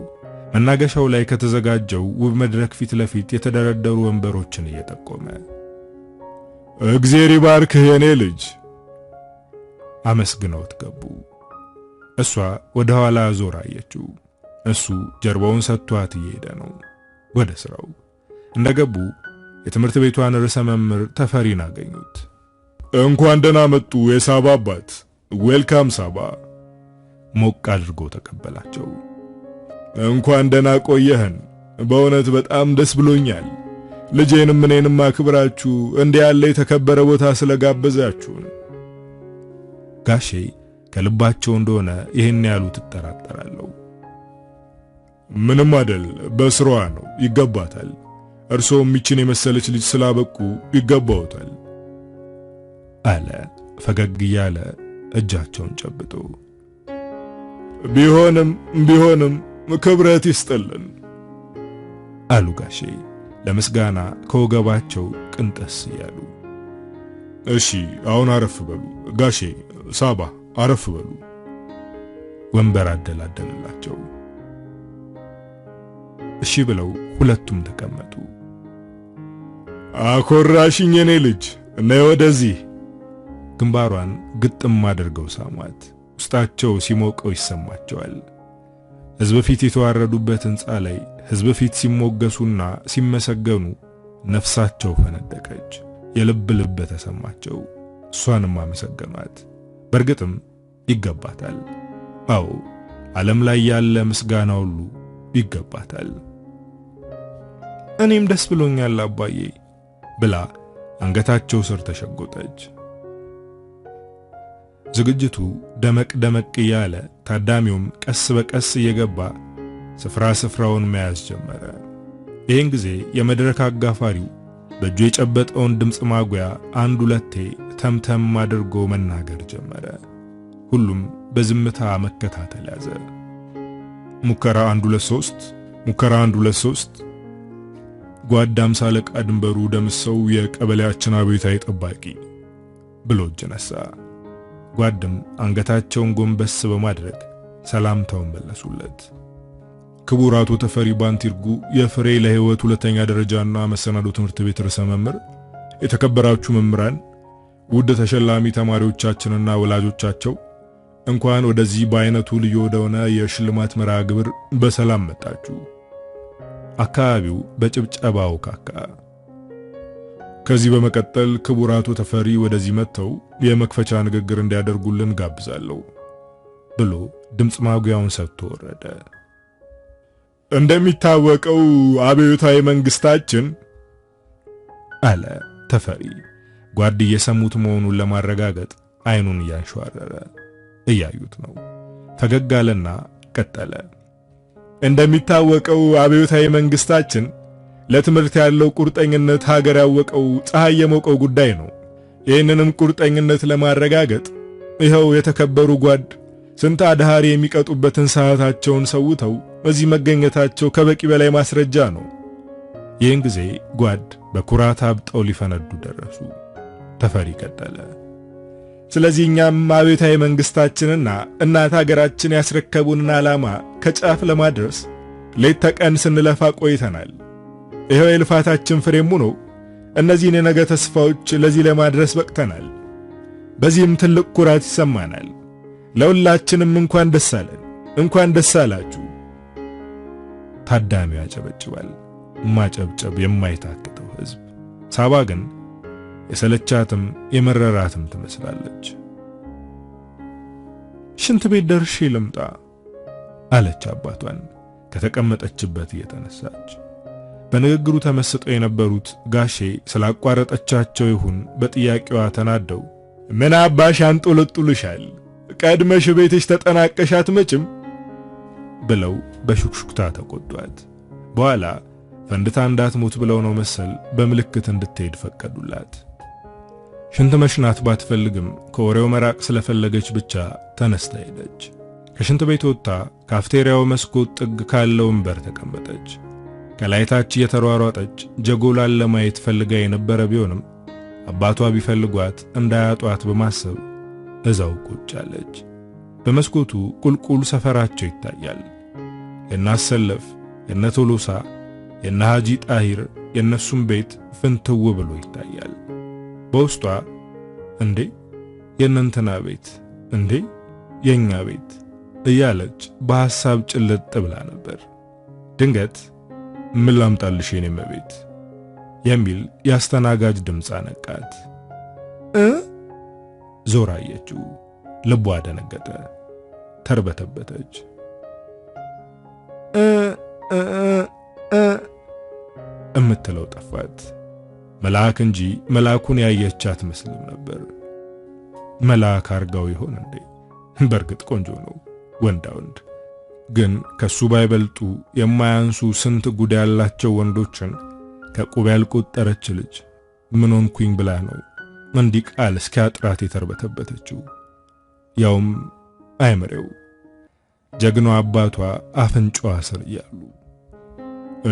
መናገሻው ላይ ከተዘጋጀው ውብ መድረክ ፊት ለፊት የተደረደሩ ወንበሮችን እየጠቆመ እግዚአብሔር ይባርክህ የኔ ልጅ አመስግነውት ገቡ። እሷ ወደ ኋላ ዞር አየችው። እሱ ጀርባውን ሰጥቷት እየሄደ ነው ወደ ስራው። እንደገቡ የትምህርት ቤቷን ርዕሰ መምህር ተፈሪን አገኙት። እንኳን ደህና መጡ የሳባ አባት፣ ዌልካም ሳባ ሞቅ አድርጎ ተቀበላቸው። እንኳን ደህና ቆየህን፣ በእውነት በጣም ደስ ብሎኛል። ልጄንም እኔንም አክብራችሁ እንዲህ ያለ የተከበረ ቦታ ስለጋበዛችሁን። ጋሼ ከልባቸው እንደሆነ ይሄን ያሉት ተጠራጠራለሁ። ምንም አይደል፣ በስራዋ ነው፣ ይገባታል። እርሶም ይችን የመሰለች ልጅ ስላበቁ ይገባውታል አለ ፈገግ እያለ እጃቸውን ጨብጦ። ቢሆንም ክብረት ይስጥልን አሉ ጋሼ ለምስጋና ከወገባቸው ቅንጠስ እያሉ። እሺ አሁን አረፍ በሉ ጋሼ፣ ሳባ አረፍ በሉ። ወንበር አደላደለላቸው። እሺ ብለው ሁለቱም ተቀመጡ። አኮራሽኝ የኔ ልጅ፣ ነይ ወደዚህ። ግንባሯን ግጥም አድርገው ሳሟት። ውስጣቸው ሲሞቀው ይሰማቸዋል። ሕዝብ ፊት የተዋረዱበት ሕንፃ ላይ ሕዝብ ፊት ሲሞገሱና ሲመሰገኑ ነፍሳቸው ፈነደቀች። የልብ ልብ ተሰማቸው። እሷንም አመሰገኗት። በእርግጥም ይገባታል። አዎ ዓለም ላይ ያለ ምስጋና ሁሉ ይገባታል። እኔም ደስ ብሎኛል አባዬ ብላ አንገታቸው ስር ተሸጎጠች። ዝግጅቱ ደመቅ እያለ ታዳሚውም ቀስ በቀስ እየገባ ስፍራውን መያዝ ጀመረ። ይህን ጊዜ የመድረክ አጋፋሪው በእጁ የጨበጠውን ድምፅ ማጉያ አንድ ሁለቴ ተምተም አድርጎ መናገር ጀመረ። ሁሉም በዝምታ መከታተል ያዘ። ሙከራ 1 2 3 ሙከራ 1 2 3 ጓዳም ሳለቃ ድንበሩ ደምሰው የቀበሌያችን አብዮታዊ ጠባቂ ብሎ እጅ ነሳ። ጓድም አንገታቸውን ጎንበስ በማድረግ ሰላምታውን መለሱለት። ክቡር አቶ ተፈሪ ባንቲርጉ የፍሬ ለሕይወት ሁለተኛ ደረጃና መሰናዶ ትምህርት ቤት ርዕሰ መምህር፣ የተከበራችሁ መምህራን፣ ውድ ተሸላሚ ተማሪዎቻችንና ወላጆቻቸው እንኳን ወደዚህ በአይነቱ ልዩ ወደሆነ የሽልማት መርሃ ግብር በሰላም መጣችሁ። አካባቢው በጭብጨባው ካካ። ከዚህ በመቀጠል ክቡር አቶ ተፈሪ ወደዚህ መጥተው የመክፈቻ ንግግር እንዲያደርጉልን ጋብዛለሁ ብሎ ድምፅ ማጉያውን ሰጥቶ ወረደ። እንደሚታወቀው አብዮታዊ መንግስታችን አለ ተፈሪ ጓድ እየሰሙት መሆኑን ለማረጋገጥ አይኑን ያንሸዋረረ እያዩት ነው። ፈገግ አለና ቀጠለ። እንደሚታወቀው አብዮታዊ መንግስታችን ለትምህርት ያለው ቁርጠኝነት ሀገር ያወቀው ፀሐይ የሞቀው ጉዳይ ነው። ይህንንም ቁርጠኝነት ለማረጋገጥ ይኸው የተከበሩ ጓድ ስንት አድሃሪ የሚቀጡበትን ሰዓታቸውን ሰውተው እዚህ መገኘታቸው ከበቂ በላይ ማስረጃ ነው። ይህን ጊዜ ጓድ በኩራት አብጠው ሊፈነዱ ደረሱ። ተፈሪ ቀጠለ። ስለዚህ እኛም አብዮታዊ መንግስታችንና እናት ሀገራችን ያስረከቡንን ዓላማ ከጫፍ ለማድረስ ሌት ተቀን ስንለፋ ቆይተናል። ይኸው የልፋታችን ፍሬም ሆኖ እነዚህን የነገ ተስፋዎች ለዚህ ለማድረስ በቅተናል። በዚህም ትልቅ ኩራት ይሰማናል። ለሁላችንም እንኳን ደስ አለን፣ እንኳን ደስ አላችሁ። ታዳሚው ያጨበጭባል። ማጨብጨብ የማይታክተው ህዝብ። ሳባ ግን የሰለቻትም የመረራትም ትመስላለች። ሽንት ቤት ደርሼ ልምጣ አለች አባቷን ከተቀመጠችበት እየተነሳች። በንግግሩ ተመስጠው የነበሩት ጋሼ ስላቋረጠቻቸው ይሁን በጥያቄዋ ተናደው ምን አባሽ አንጦለጡልሻል? ቀድመሽ ቤትሽ ተጠናቀሽ አትመጭም? ብለው በሹክሹክታ ተቆጧት። በኋላ ፈንድታ እንዳትሞት ብለው ነው መሰል በምልክት እንድትሄድ ፈቀዱላት። ሽንት መሽናት ባትፈልግም ከወሬው መራቅ ስለፈለገች ብቻ ተነስታ ሄደች። ከሽንት ቤት ወጥታ ካፍቴሪያው መስኮት ጥግ ካለው ወንበር ተቀመጠች። ከላይታች እየተሯሯጠች ጀጎላን ለማየት ፈልጋ የነበረ ቢሆንም አባቷ ቢፈልጓት እንዳያጧት በማሰብ እዛው ቁጭ አለች። በመስኮቱ ቁልቁል ሰፈራቸው ይታያል። የናሰለፍ፣ የነቶሎሳ፣ የነሃጂ ጣሂር የነሱም ቤት ፍንትው ብሎ ይታያል። በውስጧ እንዴ የነንተና ቤት እንዴ የኛ ቤት እያለች በሐሳብ ጭልጥ ብላ ነበር። ድንገት ምን ላምጣልሽ የኔ መቤት የሚል ያስተናጋጅ ድምፅ አነቃት። ዞር አየችው። ልቧ ደነገጠ። ተርበተበተች። እምትለው ጠፋት። መልአክ እንጂ መልአኩን ያየች አትመስልም ነበር። መልአክ አርጋው ይሆን እንዴ? በርግጥ ቆንጆ ነው ወንዳ ወንድ። ግን ከሱ ባይበልጡ የማያንሱ ስንት ጉድ ያላቸው ወንዶችን ከቁብ ያልቆጠረች ልጅ ምን ሆንኩኝ ብላ ነው እንዲህ ቃል እስኪያጥራት የተርበተበተችው። ያውም አይመሬው ጀግናው አባቷ አፍንጫዋ ስር እያሉ።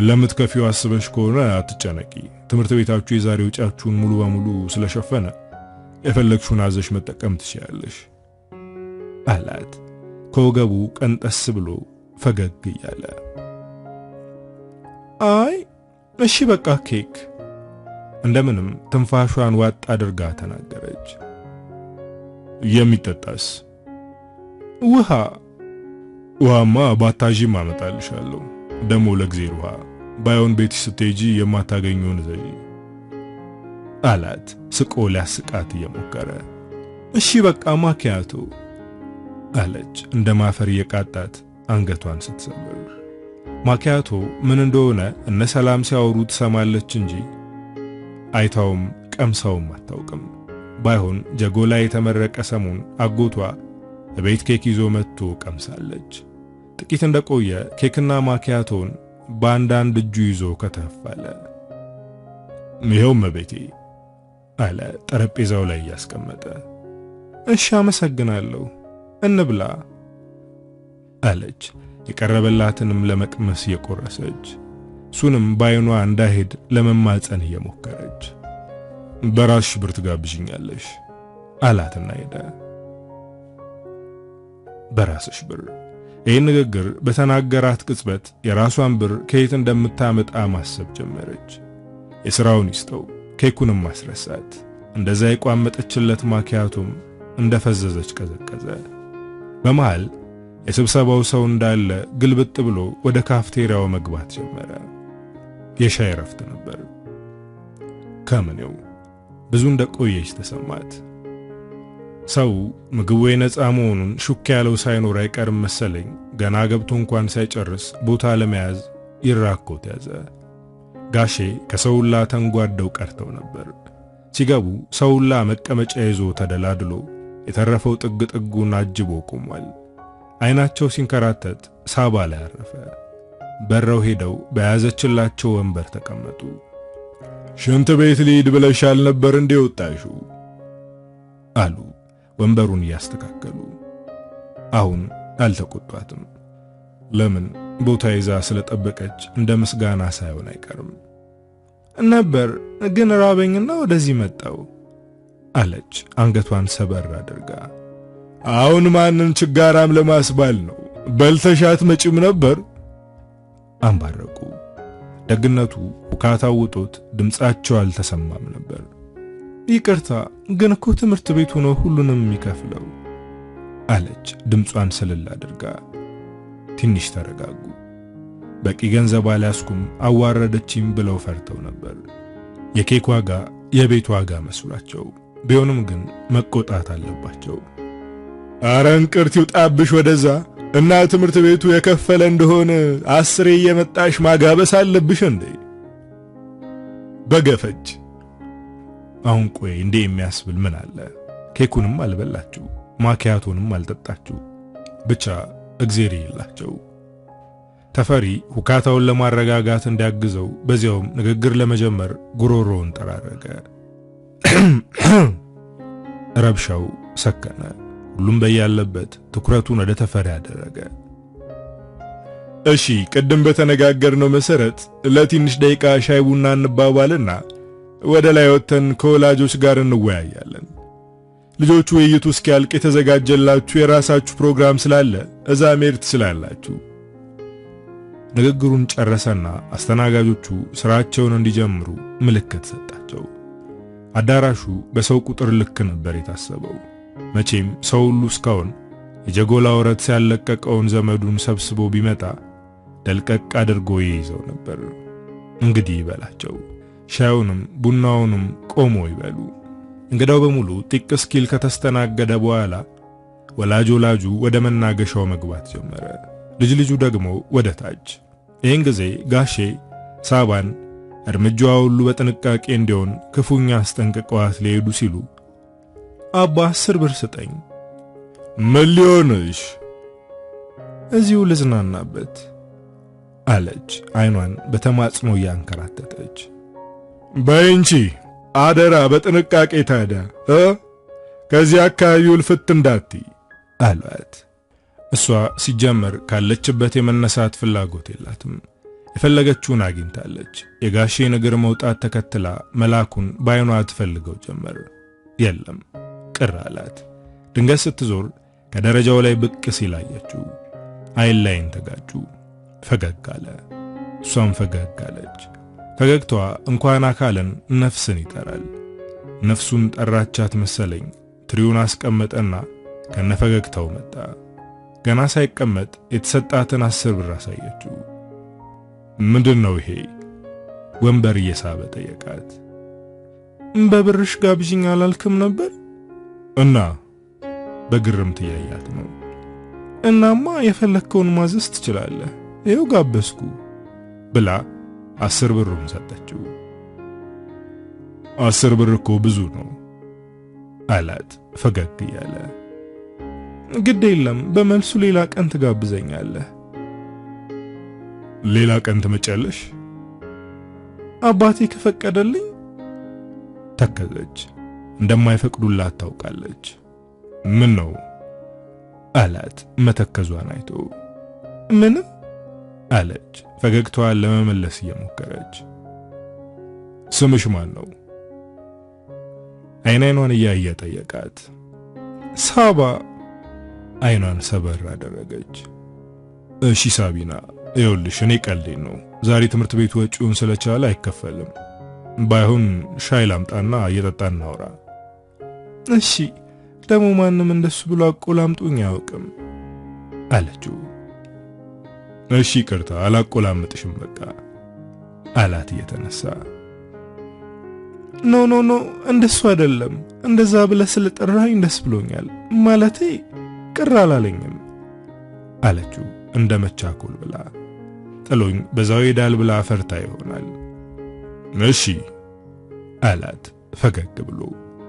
ለምትከፊው አስበሽ ከሆነ አትጨነቂ፣ ትምህርት ቤታችሁ የዛሬ ወጪያችሁን ሙሉ በሙሉ ስለሸፈነ የፈለግሽውን አዘሽ መጠቀም ትችያለሽ አላት። ከወገቡ ቀንጠስ ብሎ ፈገግ እያለ አይ እሺ በቃ ኬክ። እንደምንም ትንፋሿን ዋጥ አድርጋ ተናገረች። የሚጠጣስ? ውሃማ ባታጂም አመጣልሻለሁ። ደሞ ለግዜር ውሃ ባይሆን ቤት ስትሄጂ የማታገኙን ዘይ አላት ስቆ ሊያስቃት እየሞከረ። እሺ በቃ ማኪያቶ አለች እንደ ማፈር የቃጣት አንገቷን ስትሰብር። ማኪያቶ ምን እንደሆነ እነ ሰላም ሲያወሩ ትሰማለች እንጂ አይታውም ቀምሳውም አታውቅም። ባይሆን ጀጎላ የተመረቀ ሰሞን አጎቷ ቤት ኬክ ይዞ መጥቶ ቀምሳለች። ጥቂት እንደቆየ ኬክና ማኪያቶን በአንዳንድ እጁ ይዞ ከተፋለ። ይሄው መቤቴ አለ ጠረጴዛው ላይ ያስቀመጠ። እሺ አመሰግናለሁ፣ እንብላ አለች የቀረበላትንም ለመቅመስ የቆረሰች። ሱንም ባይኗ እንዳይሄድ ለመማፀን እየሞከረች በራስሽ ብር ትጋብዥኛለሽ አላትና ሄደ። በራስሽ ብር። ይህን ንግግር በተናገራት ቅጽበት የራሷን ብር ከየት እንደምታመጣ ማሰብ ጀመረች። የሥራውን ይስጠው ኬኩንም ማስረሳት። እንደዛ የቋመጠችለት ማኪያቶም እንደፈዘዘች ቀዘቀዘ። በመሃል የስብሰባው ሰው እንዳለ ግልብጥ ብሎ ወደ ካፍቴሪያው መግባት ጀመረ። የሻይ ረፍት ነበር። ከምኔው ብዙ እንደቆየች ተሰማት። ሰው ምግቡ የነጻ መሆኑን ሹክ ያለው ሳይኖር አይቀርም መሰለኝ። ገና ገብቶ እንኳን ሳይጨርስ ቦታ ለመያዝ ይራኮት ያዘ። ጋሼ ከሰውላ ተንጓደው ቀርተው ነበር። ሲገቡ ሰውላ መቀመጫ ይዞ ተደላድሎ የተረፈው ጥግ ጥጉን አጅቦ ቆሟል። አይናቸው ሲንከራተት ሳባ ላይ አረፈ። በረው ሄደው በያዘችላቸው ወንበር ተቀመጡ። ሽንት ቤት ልሂድ ብለሻል ነበር እንዴ ወጣሽው? አሉ ወንበሩን እያስተካከሉ። አሁን አልተቆጧትም። ለምን ቦታ ይዛ ስለጠበቀች እንደ ምስጋና ሳይሆን አይቀርም። ነበር ግን ራበኝና ወደዚህ መጣው አለች አንገቷን ሰበር አድርጋ። አሁን ማንን ችጋራም ለማስባል ነው? በልተሻት መጪም ነበር አንባረቁ። ደግነቱ ውካታው ውጦት ድምጻቸው አልተሰማም ነበር። ይቅርታ ግን እኮ ትምህርት ቤቱ ነው ሁሉንም የሚከፍለው አለች ድምጿን ስልል አድርጋ። ትንሽ ተረጋጉ። በቂ ገንዘብ አልያዝኩም አዋረደችኝ ብለው ፈርተው ነበር። የኬክ ዋጋ የቤት ዋጋ መስሏቸው ቢሆንም ግን መቆጣት አለባቸው። አረ እንቅርት ይውጣብሽ ወደዛ እና ትምህርት ቤቱ የከፈለ እንደሆነ 10 እየመጣሽ ማጋበስ አለብሽ እንዴ? በገፈች። አሁን ቆይ እንዴ የሚያስብል ምን አለ? ኬኩንም አልበላችሁ ማኪያቶንም አልጠጣችሁ። ብቻ እግዜር ይላቸው። ተፈሪ ሁካታውን ለማረጋጋት እንዲያግዘው በዚያውም ንግግር ለመጀመር ጉሮሮውን ጠራረገ። ረብሻው ሰከነ። ሁሉም በያለበት ትኩረቱን ወደ ተፈሪ አደረገ። እሺ ቅድም በተነጋገርነው መሰረት ለትንሽ ደቂቃ ሻይ ቡና እንባባልና ወደ ላይ ወጥተን ከወላጆች ጋር እንወያያለን። ልጆቹ ውይይቱ እስኪያልቅ የተዘጋጀላችሁ የራሳችሁ ፕሮግራም ስላለ እዛ መሄድ ትችላላችሁ። ንግግሩን ጨረሰና አስተናጋጆቹ ስራቸውን እንዲጀምሩ ምልክት ሰጣቸው። አዳራሹ በሰው ቁጥር ልክ ነበር የታሰበው። መቼም ሰው ሁሉ እስካሁን የጀጎላ ወረት ሲያለቀቀውን ዘመዱን ሰብስቦ ቢመጣ ደልቀቅ አድርጎ ይይዘው ነበር። እንግዲህ ይበላቸው። ሻዩንም ቡናውንም ቆሞ ይበሉ። እንግዳው በሙሉ ጢቅ እስኪል ከተስተናገደ በኋላ ወላጁ ወደ መናገሻው መግባት ጀመረ። ልጅ ደግሞ ወደ ታች። ይህን ጊዜ ጋሼ ሳባን እርምጃዋ ሁሉ በጥንቃቄ እንዲሆን ክፉኛ አስጠንቅቀዋት ሊሄዱ ሲሉ አባ 10 ብር ስጠኝ። ምን ሊሆንሽ? እዚሁ ልዝናናበት አለች አይኗን በተማጽኖ ያንከራተተች። በእንቺ አደራ በጥንቃቄ ታዲያ ከዚህ አካባቢው ልፍት እንዳትይ አሏት። እሷ ሲጀመር ካለችበት የመነሳት ፍላጎት የላትም። የፈለገችውን አግኝታለች። የጋሼን እግር መውጣት ተከትላ መላኩን ባይኗ ትፈልገው ጀመር። የለም ቅር አላት። ድንገት ስትዞር ከደረጃው ላይ ብቅ ሲል አየችው። አይን ላይን ተጋጩ። ፈገግ አለ። እሷም ፈገግ አለች። ፈገግታዋ እንኳን አካልን ነፍስን ይጠራል። ነፍሱን ጠራቻት መሰለኝ። ትሪውን አስቀመጠና ከነፈገግታው መጣ። ገና ሳይቀመጥ የተሰጣትን 10 ብር አሳየችው። ምንድነው ይሄ? ወንበር እየሳበ ጠየቃት። በብርሽ ጋብዥኝ አላልክም ነበር? እና በግርምት ያያት ነው። እናማ የፈለከውን ማዘዝ ትችላለህ፣ ይኸው ጋበዝኩ ብላ 10 ብሩን ሰጠችው። 10 ብር እኮ ብዙ ነው አላት ፈገግ እያለ። ግድ የለም በመልሱ ሌላ ቀን ትጋብዘኛለህ። ሌላ ቀን ትመጫለሽ? አባቴ ከፈቀደልኝ። ተከዘች። እንደማይፈቅዱላት ታውቃለች። ምን ነው አላት መተከዟን አይቶ። ምንም አለች ፈገግታዋን ለመመለስ እየሞከረች። ስምሽ ማን ነው? አይኗን እያየ ጠየቃት። ሳባ። አይኗን ሰበር አደረገች። እሺ ሳቢና፣ ይኸውልሽ እኔ ቀልዴን ነው። ዛሬ ትምህርት ቤቱ ወጪውን ስለቻለ አይከፈልም። ባይሆን ሻይ ላምጣና እየጠጣን እናውራ። እሺ ደግሞ ማንም እንደሱ ብሎ አቆላምጦኝ አያውቅም አለችው። እሺ ይቅርታ አላቆላምጥሽም በቃ አላት እየተነሳ። ኖ እንደሱ አይደለም። እንደዛ ብለህ ስለጠራኸኝ ደስ ብሎኛል። ማለቴ ቅር አላለኝም አለችው እንደ መቻኮል ብላ። ጥሎኝ በዛው ሄዳል ብላ ፈርታ ይሆናል። እሺ አላት ፈገግ ብሎ።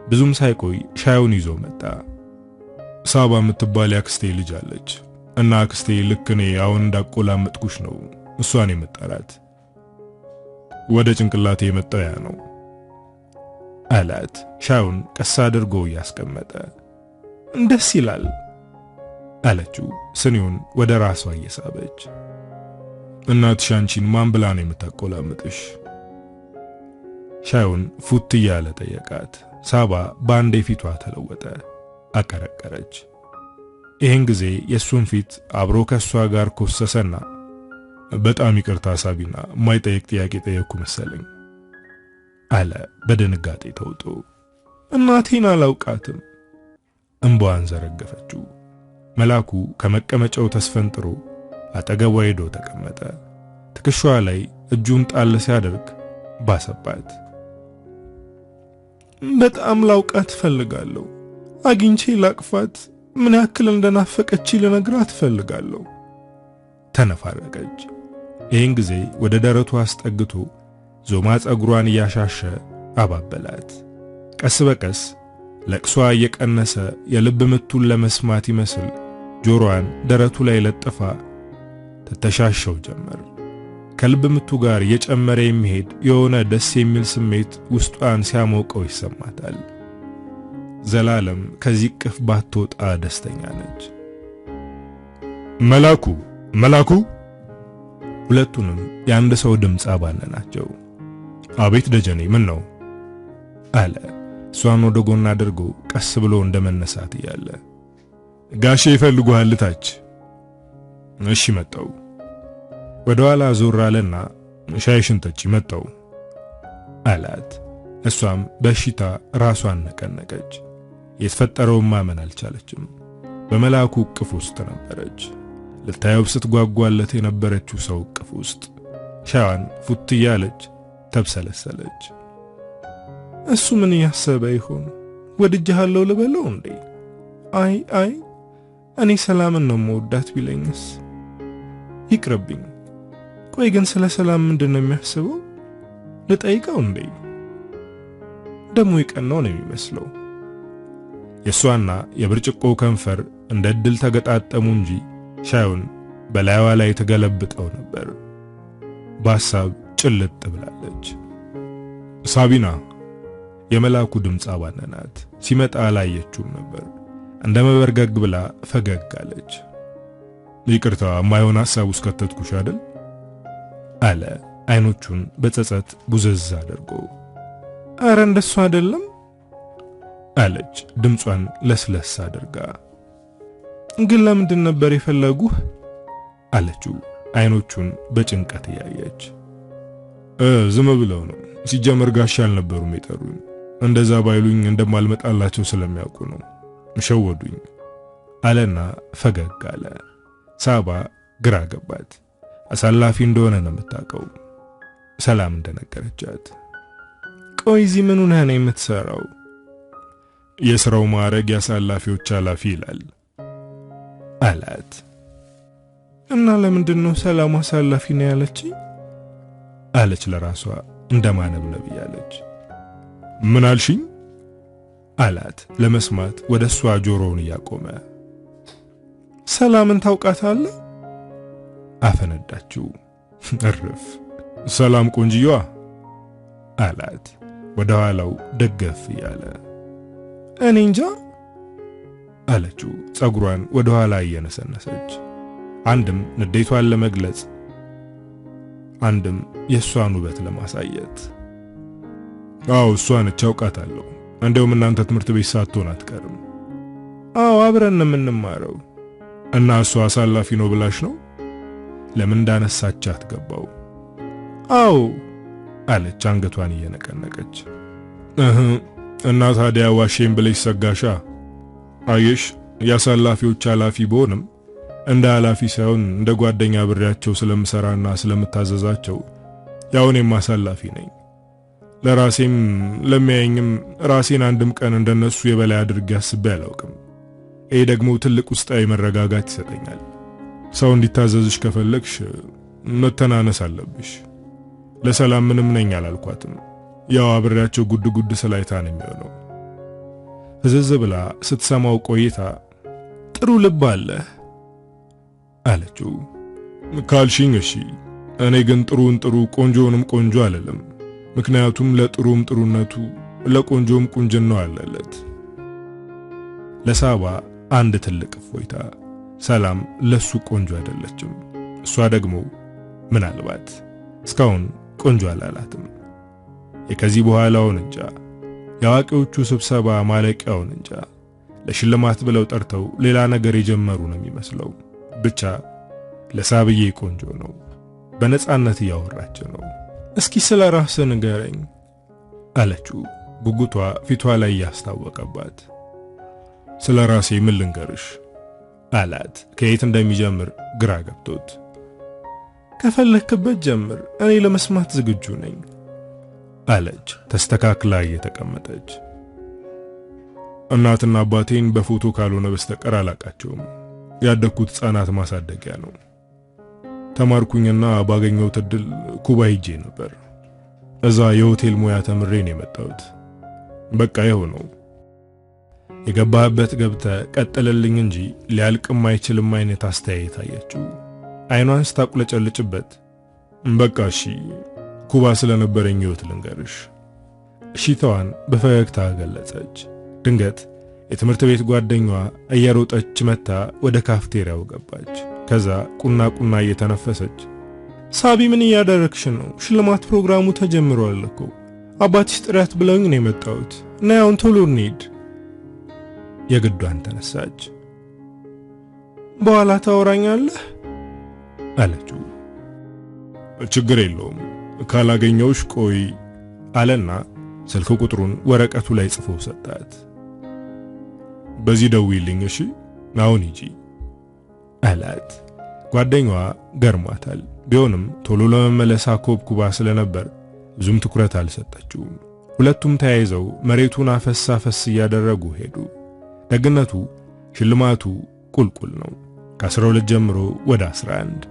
ብዙም ሳይቆይ ሻዩን ይዞ መጣ። ሳባ የምትባል አክስቴ ልጅ አለች እና አክስቴ ልክ እኔ አሁን እንዳቆላመጥኩሽ ነው እሷን የመጣራት። ወደ ጭንቅላቴ የመጣው ያ ነው አላት ሻዩን ቀስ አድርጎ እያስቀመጠ። ደስ ይላል አለችው ስኒውን ወደ ራሷ እየሳበች። እናትሽ አንቺን ማን ብላ ነው የምታቆላምጥሽ? ሻዩን ፉት እያለ ጠየቃት። ሳባ በአንዴ ፊቷ ተለወጠ፣ አቀረቀረች። ይህን ጊዜ የሱን ፊት አብሮ ከሷ ጋር ኮሰሰና በጣም ይቅርታ ሳቢና የማይጠይቅ ጥያቄ ጠየቅኩ መሰለኝ አለ በድንጋጤ ተውጦ። እናቴን አላውቃትም። እንባዋን ዘረገፈችው። መላኩ ከመቀመጫው ተስፈንጥሮ አጠገቧ ሄዶ ተቀመጠ። ትከሻዋ ላይ እጁን ጣል ሲያደርግ ባሰባት። በጣም ላውቃት ፈልጋለሁ። አግኝቼ ላቅፋት፣ ምን ያክል እንደናፈቀች ልነግራት ፈልጋለሁ ተነፋረቀች። ይህን ጊዜ ወደ ደረቱ አስጠግቶ ዞማ ጸጉሯን እያሻሸ አባበላት። ቀስ በቀስ ለቅሷ እየቀነሰ የልብ ምቱን ለመስማት ይመስል ጆሮዋን ደረቱ ላይ ለጥፋ ተተሻሸው ጀመር። ከልብ ምቱ ጋር የጨመረ የሚሄድ የሆነ ደስ የሚል ስሜት ውስጧን ሲያሞቀው ይሰማታል። ዘላለም ከዚህ ቅፍ ባትወጣ ደስተኛ ነች። መላኩ ሁለቱንም የአንድ ሰው ድምፅ አባነናቸው። አቤት ደጀኔ፣ ምን ነው አለ እሷን ወደ ጎን አድርጎ ቀስ ብሎ እንደመነሳት እያለ። ጋሼ ይፈልጉሃል ታች። እሺ መጣው። ወደ ኋላ ዞር አለና ሻይሽን ጠጪ መጣው አላት። እሷም በሽታ ራሷን ነቀነቀች። የተፈጠረውን ማመን አልቻለችም። በመላኩ እቅፍ ውስጥ ነበረች። ልታየው ስትጓጓለት የነበረችው ሰው እቅፍ ውስጥ ሻዋን ፉት እያለች ተብሰለሰለች። እሱ ምን ያሰበ ይሆን? ወድጄሃለሁ ልበለው እንዴ? አይ እኔ ሰላምን ነው መወዳት ቢለኝስ? ይቅርብኝ። ቆይ ግን ስለ ሰላም ምንድነው የሚያስበው? ልጠይቀው እንዴ? ደሞ ይቀናው ነው የሚመስለው። የሷና የብርጭቆ ከንፈር እንደ ድል ተገጣጠሙ እንጂ ሻዩን በላይዋ ላይ ተገለብጠው ነበር። በሐሳብ ጭልጥ ብላለች። ሳቢና የመላኩ ድምፅ አባነናት። ሲመጣ አላየችውም ነበር። እንደ መበርገግ ብላ ፈገግ አለች። ይቅርታ የማይሆን ሐሳብ ውስጥ ከተትኩሽ አይደል አለ አይኖቹን በጸጸት ቡዘዝ አድርጎ። አረ እንደሱ አይደለም አለች ድምጿን ለስለስ አድርጋ። ግን ለምንድን ነበር የፈለጉህ አለችው አይኖቹን በጭንቀት ያየች። ዝም ብለው ነው። ሲጀመር ጋሻ አልነበሩም የጠሩኝ። እንደዛ ባይሉኝ እንደማልመጣላቸው ስለሚያውቁ ነው። ሸወዱኝ አለና ፈገግ አለ። ሳባ ግራ ገባት። አሳላፊ እንደሆነ ነው የምታውቀው። ሰላም እንደነገረቻት። ቆይ እዚህ ምን ሆነህ ነው የምትሰራው? የሥራው ማዕረግ ያሳላፊዎች ኃላፊ ይላል አላት። እና ለምንድን ነው ሰላም አሳላፊ ነው ያለችኝ? አለች ለራሷ እንደማነብነብ ያለች። ምን አልሽኝ? አላት ለመስማት ወደሷ ጆሮውን ያቆመ። ሰላምን ታውቃታለህ? አፈነዳችው። እርፍ። ሰላም ቆንጂዋ አላት ወደ ኋላው ደገፍ ያለ። እኔ እንጃ አለችው ጸጉሯን ወደ ኋላ እየነሰነሰች። አንድም ንዴቷን ለመግለጽ አንድም የሷን ውበት ለማሳየት። አው እሷ ነች አውቃታለሁ። እንደውም እናንተ ትምህርት ቤት ሳትሆን አትቀርም። አው አብረን የምንማረው። እና እሷ አሳላፊ ነው ብላሽ ነው? ለምን እንዳነሳቻት ገባው። አው አለች አንገቷን እየነቀነቀች። እና ታዲያ ዋሼም ብለሽ ሰጋሻ? አየሽ ያሳላፊዎች ኃላፊ በሆንም እንደ ኃላፊ ሳይሆን እንደ ጓደኛ ብሬያቸው ስለምሰራና ስለምታዘዛቸው ያው እኔም አሳላፊ ነኝ። ለራሴም ለሚያየኝም ራሴን አንድም ቀን እንደነሱ የበላይ አድርጌ አስቤ አላውቅም። ይሄ ደግሞ ትልቅ ውስጣዊ መረጋጋት ይሰጠኛል። ሰው እንዲታዘዝሽ ከፈለግሽ መተናነስ አለብሽ። ለሰላም ምንም ነኝ አላልኳትም። ያው አብሬያቸው ጉድ ስላይታ ነው የሚሆነው። ፍዝዝ ብላ ስትሰማው ቆይታ ጥሩ ልብ አለ አለችው። ካልሽኝ እሺ፣ እኔ ግን ጥሩን ጥሩ ቆንጆንም ቆንጆ አልልም። ምክንያቱም ለጥሩም ጥሩነቱ ለቆንጆም ቁንጅናው አለለት። ለሳባ አንድ ትልቅ እፎይታ፣ ሰላም ለሱ ቆንጆ አይደለችም። እሷ ደግሞ ምናልባት እስካሁን ቆንጆ አላላትም። የከዚህ በኋላውን እንጃ፣ የአዋቂዎቹ ስብሰባ ማለቂያውን እንጃ። ለሽልማት ብለው ጠርተው ሌላ ነገር የጀመሩ ነው የሚመስለው። ብቻ ለሳብዬ ቆንጆ ነው። በነጻነት እያወራች ነው። እስኪ ስለ ራስህ ንገረኝ አለችው፣ ጉጉቷ ፊቷ ላይ ያስታወቀባት። ስለ ራሴ ምን ልንገርሽ አላት፣ ከየት እንደሚጀምር ግራ ገብቶት። ከፈለክበት ጀምር፣ እኔ ለመስማት ዝግጁ ነኝ አለች ተስተካክላ እየተቀመጠች። እናትና አባቴን በፎቶ ካልሆነ በስተቀር አላቃቸውም። ያደግኩት ሕፃናት ማሳደጊያ ነው። ተማርኩኝና ባገኘሁት እድል ኩባ ሄጄ ነበር። እዛ የሆቴል ሙያ ተምሬ ነው የመጣሁት። በቃ ይኸው ነው። የገባህበት ገብተህ ቀጥልልኝ እንጂ ሊያልቅም አይችልም አይነት አስተያየት አየችው። አይኗን ስታቁለጨልጭበት በቃ እሺ ኩባ ስለነበረኝ ሕይወት ልንገርሽ። እሺታዋን በፈገግታ ገለጸች። ድንገት የትምህርት ቤት ጓደኛዋ እየሮጠች መታ ወደ ካፍቴሪያው ገባች። ከዛ ቁና እየተነፈሰች ሳቢ ምን እያደረግሽ ነው? ሽልማት ፕሮግራሙ ተጀምሯል እኮ። አባትሽ ጥሪያት ብለውኝ ነው የመጣሁት እና አሁን ቶሎ እንሂድ። የግዷን ተነሳች። በኋላ ታወራኛለህ አለችው። ችግር የለውም ካላገኘውሽ ቆይ አለና ስልክ ቁጥሩን ወረቀቱ ላይ ጽፎ ሰጣት። በዚህ ደውይልኝ እሺ፣ አሁን ሂጂ አላት። ጓደኛዋ ገርሟታል። ቢሆንም ቶሎ ለመመለስ አኮብኩባ ስለነበር ብዙም ትኩረት አልሰጠችውም። ሁለቱም ተያይዘው መሬቱን አፈስ እያደረጉ ሄዱ። ደግነቱ ሽልማቱ ቁልቁል ነው። ከ12 ጀምሮ ወደ 11።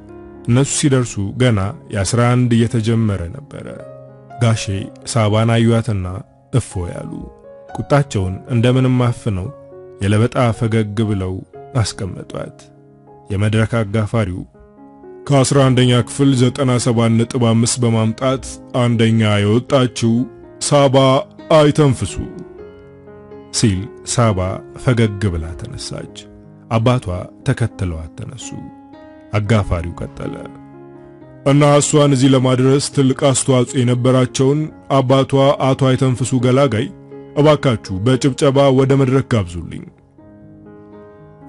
እነሱ ሲደርሱ ገና የ11 እየተጀመረ ነበረ። ጋሼ ሳባን አዩአትና እፎ ያሉ። ቁጣቸውን እንደምንም አፍነው የለበጣ ፈገግ ብለው አስቀመጧት። የመድረክ አጋፋሪው ከ11ኛ ክፍል 97.5 በማምጣት አንደኛ የወጣችው ሳባ አይተንፍሱ ሲል ሳባ ፈገግ ብላ ተነሳች። አባቷ ተከትለዋት ተነሱ። አጋፋሪው ቀጠለ እና እሷን እዚህ ለማድረስ ትልቅ አስተዋጽኦ የነበራቸውን አባቷ አቶ አይተንፍሱ ገላጋይ እባካችሁ በጭብጨባ ወደ መድረክ ጋብዙልኝ።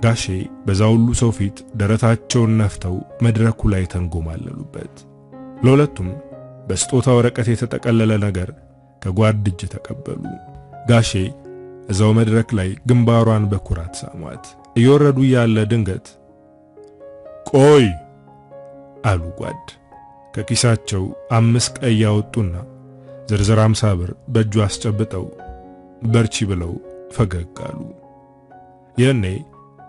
ጋሼ በዛ ሁሉ ሰው ፊት ደረታቸውን ነፍተው መድረኩ ላይ ተንጎማለሉበት። ለሁለቱም በስጦታ ወረቀት የተጠቀለለ ነገር ከጓድ እጅ ተቀበሉ። ጋሼ እዛው መድረክ ላይ ግንባሯን በኩራት ሳሟት። እየወረዱ ያለ ድንገት ቆይ አሉ ጓድ። ከኪሳቸው 5 ቀይ ያወጡና ዝርዝር 50 ብር በእጁ አስጨብጠው በርቺ ብለው ፈገግ አሉ። የኔ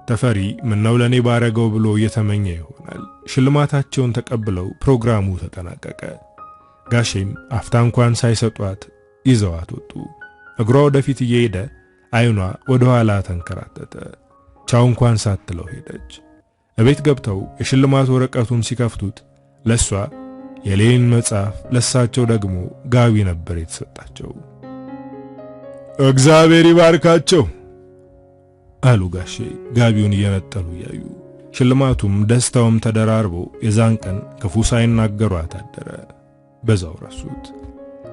ተፈሪ ምነው ለኔ ባረገው ብሎ እየተመኘ ይሆናል። ሽልማታቸውን ተቀብለው ፕሮግራሙ ተጠናቀቀ። ጋሼም አፍታ እንኳን ሳይሰጧት ይዘዋት ወጡ። እግሯ ወደፊት እየሄደ አይኗ ወደ ኋላ ተንከራተተ። ቻው እንኳን ሳትለው ሄደች። እቤት ገብተው የሽልማት ወረቀቱን ሲከፍቱት ለሷ የሌኒን መጽሐፍ ለሳቸው ደግሞ ጋቢ ነበር የተሰጣቸው። እግዚአብሔር ይባርካቸው አሉ ጋሼ ጋቢውን እየነጠሉ ያዩ። ሽልማቱም ደስታውም ተደራርቦ የዛን ቀን ክፉ ሳይናገሯት አደረ። በዛው ረሱት።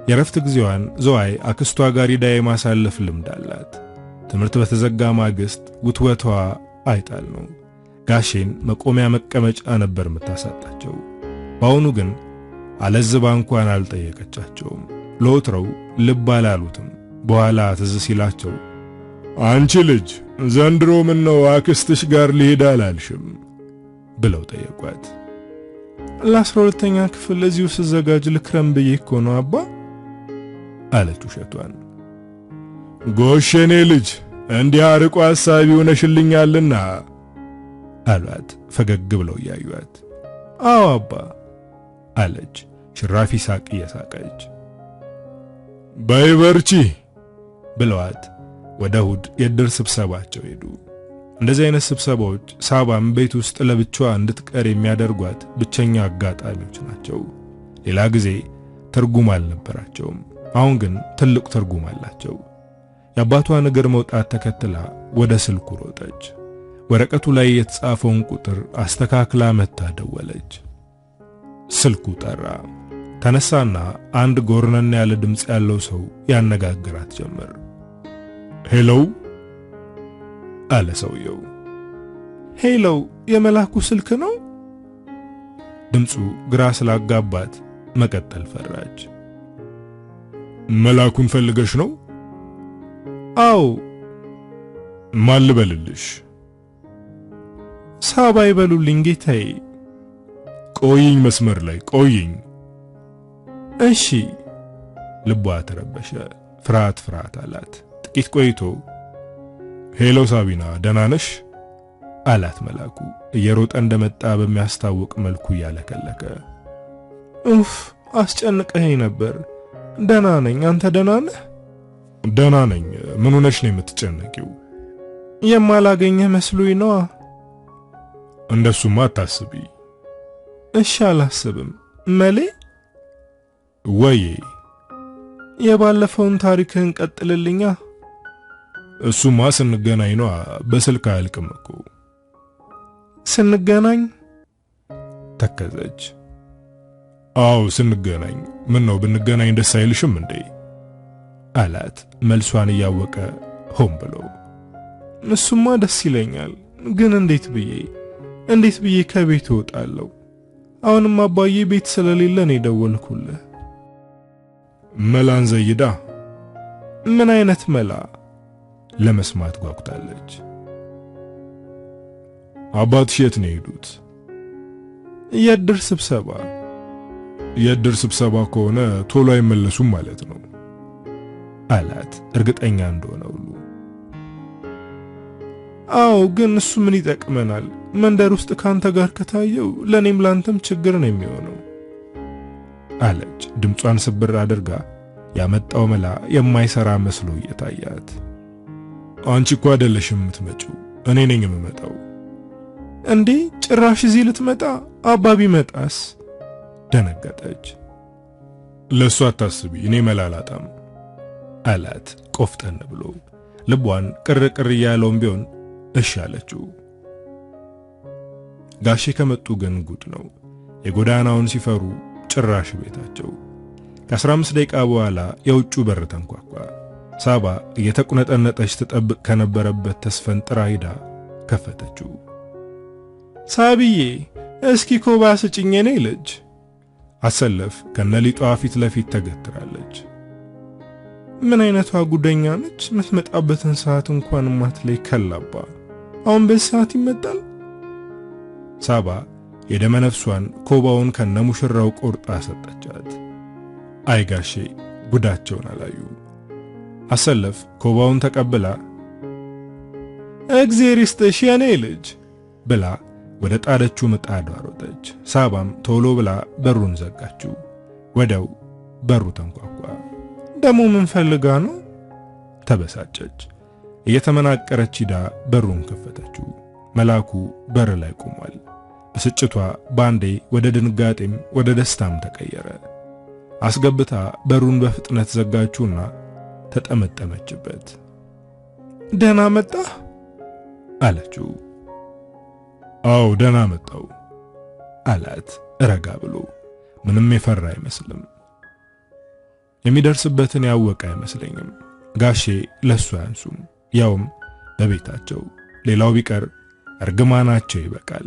የረፍት ጊዜዋን ዘዋይ አክስቷ ጋር ሄዳ የማሳለፍ ልምድ አላት። ትምህርት በተዘጋ ማግስት ውትወቷ አይጣል ነው። ጋሼን መቆሚያ መቀመጫ ነበር የምታሳጣቸው። በአሁኑ ግን አለዝባ እንኳን አልጠየቀቻቸውም። ለወትረው ልብ አላሉትም። በኋላ ትዝ ሲላቸው አንቺ ልጅ ዘንድሮ ምን ነው አክስትሽ ጋር ሊሄድ አላልሽም ብለው ጠየቋት። ለ12ኛ ክፍል እዚሁ ስዘጋጅ ልክረም ብዬ እኮ ነው አባ አለች ውሸቷን። ጎሽኔ ልጅ እንዲህ አርቆ ሐሳቢ ሆነሽልኛልና አሏት ፈገግ ብለው ያዩአት። አዎ አባ አለች ሽራፊ ሳቅ እየሳቀች። ባይበርቺ ብለዋት ወደ እሑድ የዕድር ስብሰባቸው ሄዱ። እንደዚህ አይነት ስብሰባዎች ሳባም ቤት ውስጥ ለብቻዋ እንድትቀር የሚያደርጓት ብቸኛ አጋጣሚዎች ናቸው። ሌላ ጊዜ ትርጉም አልነበራቸውም። አሁን ግን ትልቅ ትርጉም አላቸው። የአባቷን እግር መውጣት ተከትላ ወደ ስልኩ ሮጠች። ወረቀቱ ላይ የተጻፈውን ቁጥር አስተካክላ መታ ደወለች። ስልኩ ጠራ። ተነሳና አንድ ጎርነን ያለ ድምጽ ያለው ሰው ያነጋግራት ጀመር። ሄሎ አለ ሰውየው። ሄሎ፣ የመላኩ ስልክ ነው? ድምፁ ግራ ስላጋባት መቀጠል ፈራች። መላኩን ፈልገሽ ነው? አዎ። ማን ልበልልሽ? ሳባ ይበሉልኝ ጌታዬ። ቆይኝ፣ መስመር ላይ ቆይኝ። እሺ። ልቧ ተረበሸ። ፍርሃት አላት። ጥቂት ቆይቶ ሄሎ ሳቢና፣ ደህና ነሽ አላት መላኩ እየሮጠ እንደመጣ በሚያስታውቅ መልኩ እያለከለከ። ኡፍ፣ አስጨንቀኸኝ ነበር። ደህና ነኝ። አንተ ደህና ነህ? ደህና ነኝ። ምን ሆነሽ ነው የምትጨነቂው? የማላገኘህ መስሎኝ ነዋ። እንደሱማ አታስቢ። እሺ፣ አላስብም። መሌ ወይ የባለፈውን ታሪክህን ቀጥልልኛ። እሱማ ስንገናኝ ነው። በስልክ አያልቅም እኮ። ስንገናኝ? ተከዘች። አዎ ስንገናኝ። ምን ነው ብንገናኝ ደስ አይልሽም እንዴ? አላት መልሷን እያወቀ ሆን ብሎ። እሱማ ደስ ይለኛል፣ ግን እንዴት ብዬ ከቤት እወጣለሁ? አሁንም አባዬ ቤት ስለሌለ ነው የደወልኩልህ። መላን ዘይዳ። ምን አይነት መላ? ለመስማት ጓጉታለች። አባትሽ የት ነው የሄዱት? የዕድር ስብሰባ። የዕድር ስብሰባ ከሆነ ቶሎ አይመለሱም ማለት ነው አላት እርግጠኛ እንደሆነ ሁሉ። አዎ፣ ግን እሱ ምን ይጠቅመናል? መንደር ውስጥ ካንተ ጋር ከታየው ለኔም ላንተም ችግር ነው የሚሆነው አለች ድምጿን ስብር አድርጋ። ያመጣው መላ የማይሰራ መስሎ እየታያት። አንቺ እኮ አይደለሽም የምትመጪው፣ እኔ ነኝ የምመጣው። እንዴ ጭራሽ እዚህ ልትመጣ? አባቢ መጣስ? ደነገጠች። ለሱ አታስቢ፣ እኔ መላ አላጣም አላት ቆፍጠን ብሎ። ልቧን ቅር እያለውም ቢሆን እሺ አለችው። ጋሼ ከመጡ ግን ጉድ ነው። የጎዳናውን ሲፈሩ ጭራሽ ቤታቸው። ከ15 ደቂቃ በኋላ የውጩ በር ተንኳኳ። ሳባ እየተቁነጠነጠች ትጠብቅ ከነበረበት ተስፈንጥራ ሄዳ ከፈተችው። ሳብዬ፣ እስኪ ኮባ ስጭኝ የኔ ልጅ። አሰለፍ ከነሊጧ ፊት ለፊት ተገትራለች። ምን አይነቷ ጉደኛ ነች! የምትመጣበትን ሰዓት እንኳን ማትለይ ከላባ። አሁን በዚህ ሰዓት ይመጣል? ሳባ የደመ ነፍሷን ኮባውን ከነሙሽራው ቆርጣ ሰጠቻት። አይጋሼ ጉዳቸውን አላዩ። አሰለፍ ኮባውን ተቀብላ እግዜር ይስጥሽ የኔ ልጅ ብላ ወደ ጣደችው ምጣዷ ሮጠች። ሳባም ቶሎ ብላ በሩን ዘጋችው። ወዲያው በሩ ተንኳኳ። ደሞ ምን ፈልጋ ነው? ተበሳጨች። እየተመናቀረች ሂዳ በሩን ከፈተችው። መላኩ በር ላይ ቆሟል። ብስጭቷ ባንዴ ወደ ድንጋጤም ወደ ደስታም ተቀየረ። አስገብታ በሩን በፍጥነት ዘጋችውና ተጠመጠመችበት። ደህና መጣህ አለችው። አዎ ደህና መጣው አላት ረጋ ብሎ። ምንም የፈራ አይመስልም። የሚደርስበትን ያወቀ አይመስለኝም። ጋሼ ለሱ አያንሱም፣ ያውም በቤታቸው። ሌላው ቢቀር እርግማናቸው ይበቃል።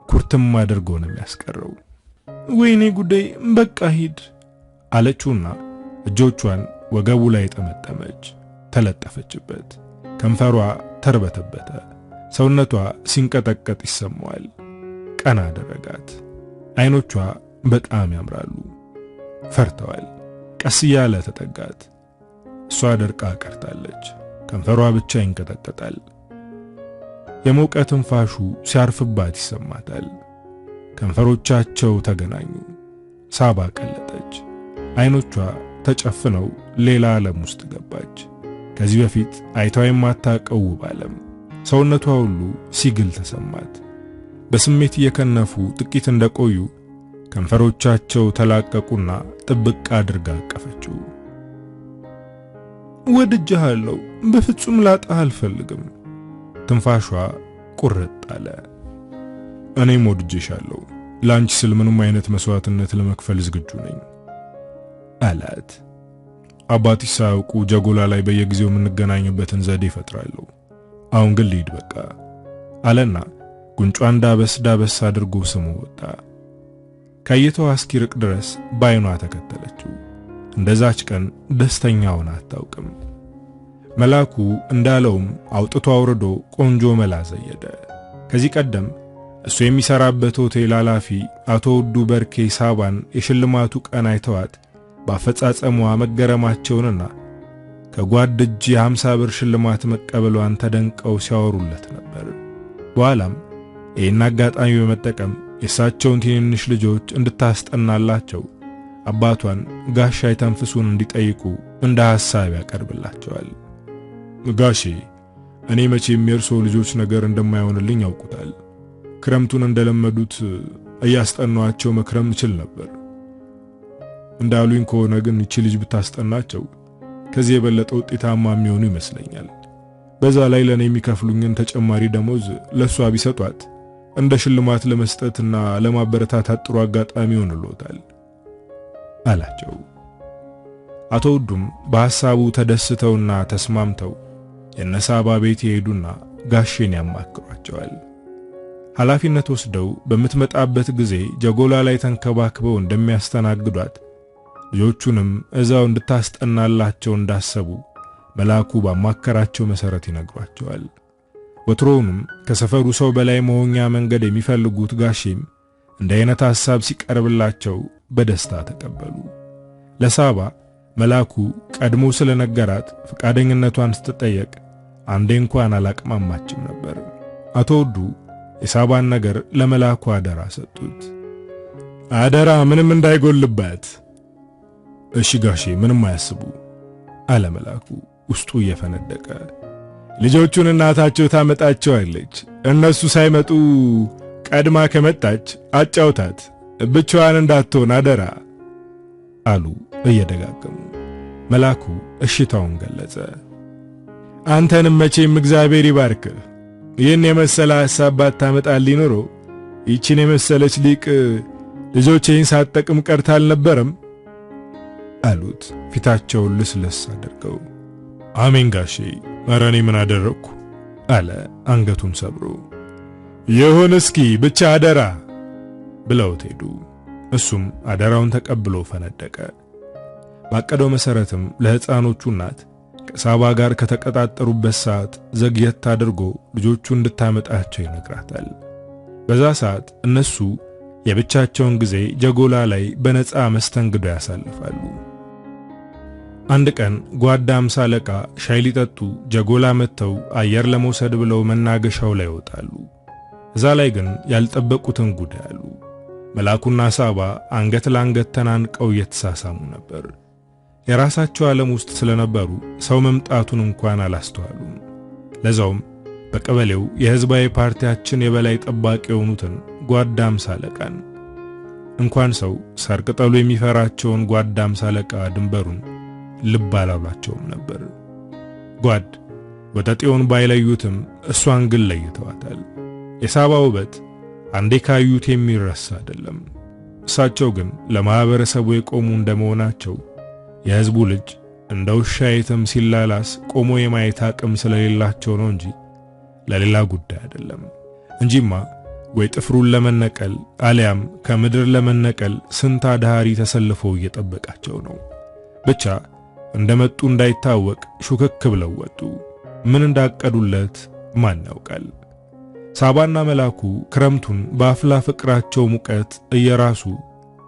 ኩርትም አድርጎ ነው የሚያስቀረው። ወይኔ ጉዳይ፣ በቃ ሂድ አለችውና እጆቿን ወገቡ ላይ ጠመጠመች፣ ተለጠፈችበት። ከንፈሯ ተርበተበተ፣ ሰውነቷ ሲንቀጠቀጥ ይሰማዋል። ቀና አደረጋት። አይኖቿ በጣም ያምራሉ፣ ፈርተዋል። ቀስ እያለ ተጠጋት። እሷ ደርቃ ቀርታለች። ከንፈሯ ብቻ ይንቀጠቀጣል። የሞቀ ትንፋሹ ሲያርፍባት ይሰማታል። ከንፈሮቻቸው ተገናኙ። ሳባ ቀለጠች። አይኖቿ ተጨፍነው ሌላ ዓለም ውስጥ ገባች። ከዚህ በፊት አይታው የማታውቀው ውብ ዓለም። ሰውነቷ ሁሉ ሲግል ተሰማት። በስሜት እየከነፉ ጥቂት እንደቆዩ ከንፈሮቻቸው ተላቀቁና ጥብቅ አድርጋ አቀፈችው። ወድጄሃለሁ፣ በፍጹም ላጣህ አልፈልግም። ትንፋሿ ቁርጥ አለ። እኔም ወድጄሻለሁ፣ ላንቺ ስል ምንም አይነት መስዋዕትነት ለመክፈል ዝግጁ ነኝ አላት። አባትሽ ሳያውቁ ጀጎላ ላይ በየጊዜው የምንገናኝበትን ዘዴ እፈጥራለሁ። አሁን ግን ልሂድ በቃ አለና ጉንጯን ዳበስ አድርጎ ስሞ ወጣ። ከእይታዋ እስኪርቅ ድረስ ባይኗ ተከተለችው። እንደዛች ቀን ደስተኛ ሆና አታውቅም። መላኩ እንዳለውም አውጥቶ አውርዶ ቆንጆ መላ ዘየደ። ከዚህ ቀደም እሱ የሚሰራበት ሆቴል ኃላፊ አቶ ውዱ በርኬ ሳባን የሽልማቱ ቀን አይተዋት በአፈጻጸሟ መገረማቸውንና ከጓድ እጅ የ50 ብር ሽልማት መቀበሏን ተደንቀው ሲያወሩለት ነበር። በኋላም ይህን አጋጣሚ በመጠቀም የእሳቸውን ትንንሽ ልጆች እንድታስጠናላቸው አባቷን ጋሻ የተንፍሱን እንዲጠይቁ እንደ ሐሳብ ያቀርብላቸዋል። ጋሼ፣ እኔ መቼም የእርሶ ልጆች ነገር እንደማይሆንልኝ ያውቁታል። ክረምቱን እንደለመዱት እያስጠኗቸው መክረም ይችል ነበር። እንዳሉኝ ከሆነ ግን እቺ ልጅ ብታስጠናቸው ከዚህ የበለጠ ውጤታማ የሚሆኑ ይመስለኛል። በዛ ላይ ለኔ የሚከፍሉኝን ተጨማሪ ደሞዝ ለሷ ቢሰጧት እንደ ሽልማት ለመስጠትና ለማበረታታት ጥሩ አጋጣሚ ሆነሎታል አላቸው። አቶ ውዱም በሐሳቡ ተደስተውና ተስማምተው የነሳባ ቤት ይሄዱና ጋሼን ያማክሯቸዋል። ኃላፊነት ወስደው በምትመጣበት ጊዜ ጀጎላ ላይ ተንከባክበው እንደሚያስተናግዷት ልጆቹንም እዛው እንድታስጠናላቸው እንዳሰቡ መላኩ ባማከራቸው መሰረት ይነግሯቸዋል። ወትሮውንም ከሰፈሩ ሰው በላይ መሆኛ መንገድ የሚፈልጉት ጋሼም እንደ አይነት ሐሳብ ሲቀርብላቸው በደስታ ተቀበሉ። ለሳባ መላኩ ቀድሞ ስለነገራት ፈቃደኝነቷን ስትጠየቅ አንዴ እንኳን አላቅማማችም ነበር። አቶ ውዱ የሳባን ነገር ለመላኩ አደራ ሰጡት። አደራ ምንም እንዳይጎልባት። እሺ ጋሼ፣ ምንም አያስቡ አለ መላኩ ውስጡ እየፈነደቀ። ልጆቹን እናታቸው ታመጣቸዋለች። እነሱ ሳይመጡ ቀድማ ከመጣች አጫውታት፣ ብቻዋን እንዳትሆን አደራ አሉ እየደጋገሙ። መላኩ እሽታውን ገለጸ። አንተንም መቼም እግዚአብሔር ይባርክህ። ይህን የመሰለ ሐሳብ ባታመጣልኝ ኖሮ ይቺን የመሰለች ሊቅ ልጆቼን ሳትጠቅም ቀርታ አልነበረም አሉት ፊታቸውን ልስልስ አድርገው። አሜን ጋሼ፣ ኧረ እኔ ምን አደረግኩ አለ አንገቱን ሰብሮ። ይሁን እስኪ ብቻ አደራ ብለውት ሄዱ። እሱም አደራውን ተቀብሎ ፈነደቀ። ባቀደው መሰረትም ለሕፃኖቹ እናት ከሳባ ጋር ከተቀጣጠሩበት ሰዓት ዘግየት አድርጎ ልጆቹ እንድታመጣቸው ይነግራታል። በዛ ሰዓት እነሱ የብቻቸውን ጊዜ ጀጎላ ላይ በነፃ መስተንግዶ ያሳልፋሉ። አንድ ቀን ጓዳ አምሳ አለቃ ሻይ ሊጠጡ ጀጎላ መጥተው አየር ለመውሰድ ብለው መናገሻው ላይ ይወጣሉ። እዛ ላይ ግን ያልጠበቁትን ጉዳይ አሉ። መላኩና ሳባ አንገት ለአንገት ተናንቀው እየተሳሳሙ ነበር። የራሳቸው ዓለም ውስጥ ስለነበሩ ሰው መምጣቱን እንኳን አላስተዋሉም። ለዛውም በቀበሌው የሕዝባዊ ፓርቲያችን የበላይ ጠባቂ የሆኑትን ጓዳ አምሳ አለቃን። እንኳን ሰው ሳር ቅጠሉ የሚፈራቸውን ጓዳ አምሳ አለቃ ድንበሩን ልብ አላሏቸውም ነበር። ጓድ ወጠጤውን ባይለዩትም እሷን ግን ለይተዋታል። የሳባ ውበት አንዴ ካዩት የሚረሳ አይደለም። እሳቸው ግን ለማህበረሰቡ የቆሙ እንደመሆናቸው የሕዝቡ ልጅ እንደ ውሻ የትም ሲላላስ ቆሞ የማየት አቅም ስለሌላቸው ነው እንጂ ለሌላ ጉዳይ አይደለም። እንጂማ ወይ ጥፍሩን ለመነቀል አሊያም ከምድር ለመነቀል ስንት አድሃሪ ተሰልፎ እየጠበቃቸው ነው። ብቻ እንደመጡ እንዳይታወቅ ሹክክ ብለው ወጡ። ምን እንዳቀዱለት ማን ያውቃል? ሳባና መላኩ ክረምቱን በአፍላ ፍቅራቸው ሙቀት እየራሱ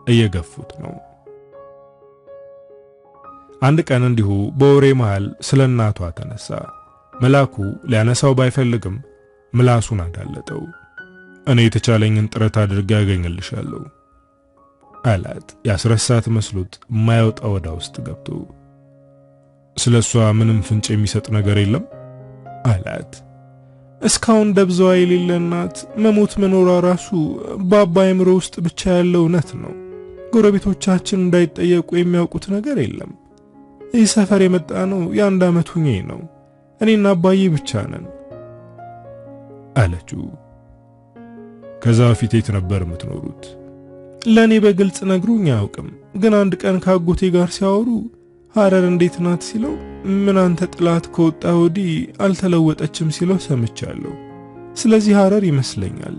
እየገፉት ነው። አንድ ቀን እንዲሁ በወሬ መሃል ስለ እናቷ ተነሳ። መላኩ ሊያነሳው ባይፈልግም ምላሱን አዳለጠው። እኔ የተቻለኝን ጥረት አድርጌ ያገኝልሻለሁ አላት ያስረሳት መስሎት ማይወጣ ወዳ ውስጥ ገብቶ። ስለሷ ምንም ፍንጭ የሚሰጥ ነገር የለም አላት። እስካሁን ደብዛዋ የሌለ እናት መሞት መኖሯ ራሱ በአባይ ምሮ ውስጥ ብቻ ያለው እውነት ነው። ጎረቤቶቻችን እንዳይጠየቁ የሚያውቁት ነገር የለም። ይህ ሰፈር የመጣ ነው የ1 ዓመት ሁኜ ነው። እኔና አባዬ ብቻ ነን አለችው። ከዛ በፊት የት ነበር የምትኖሩት? ለኔ በግልጽ ነግሩኝ አያውቅም። ግን አንድ ቀን ካጎቴ ጋር ሲያወሩ ሐረር እንዴት ናት ሲለው ምን አንተ ጥላት ከወጣ ወዲህ አልተለወጠችም ሲለው ሰምቻለሁ። ስለዚህ ሐረር ይመስለኛል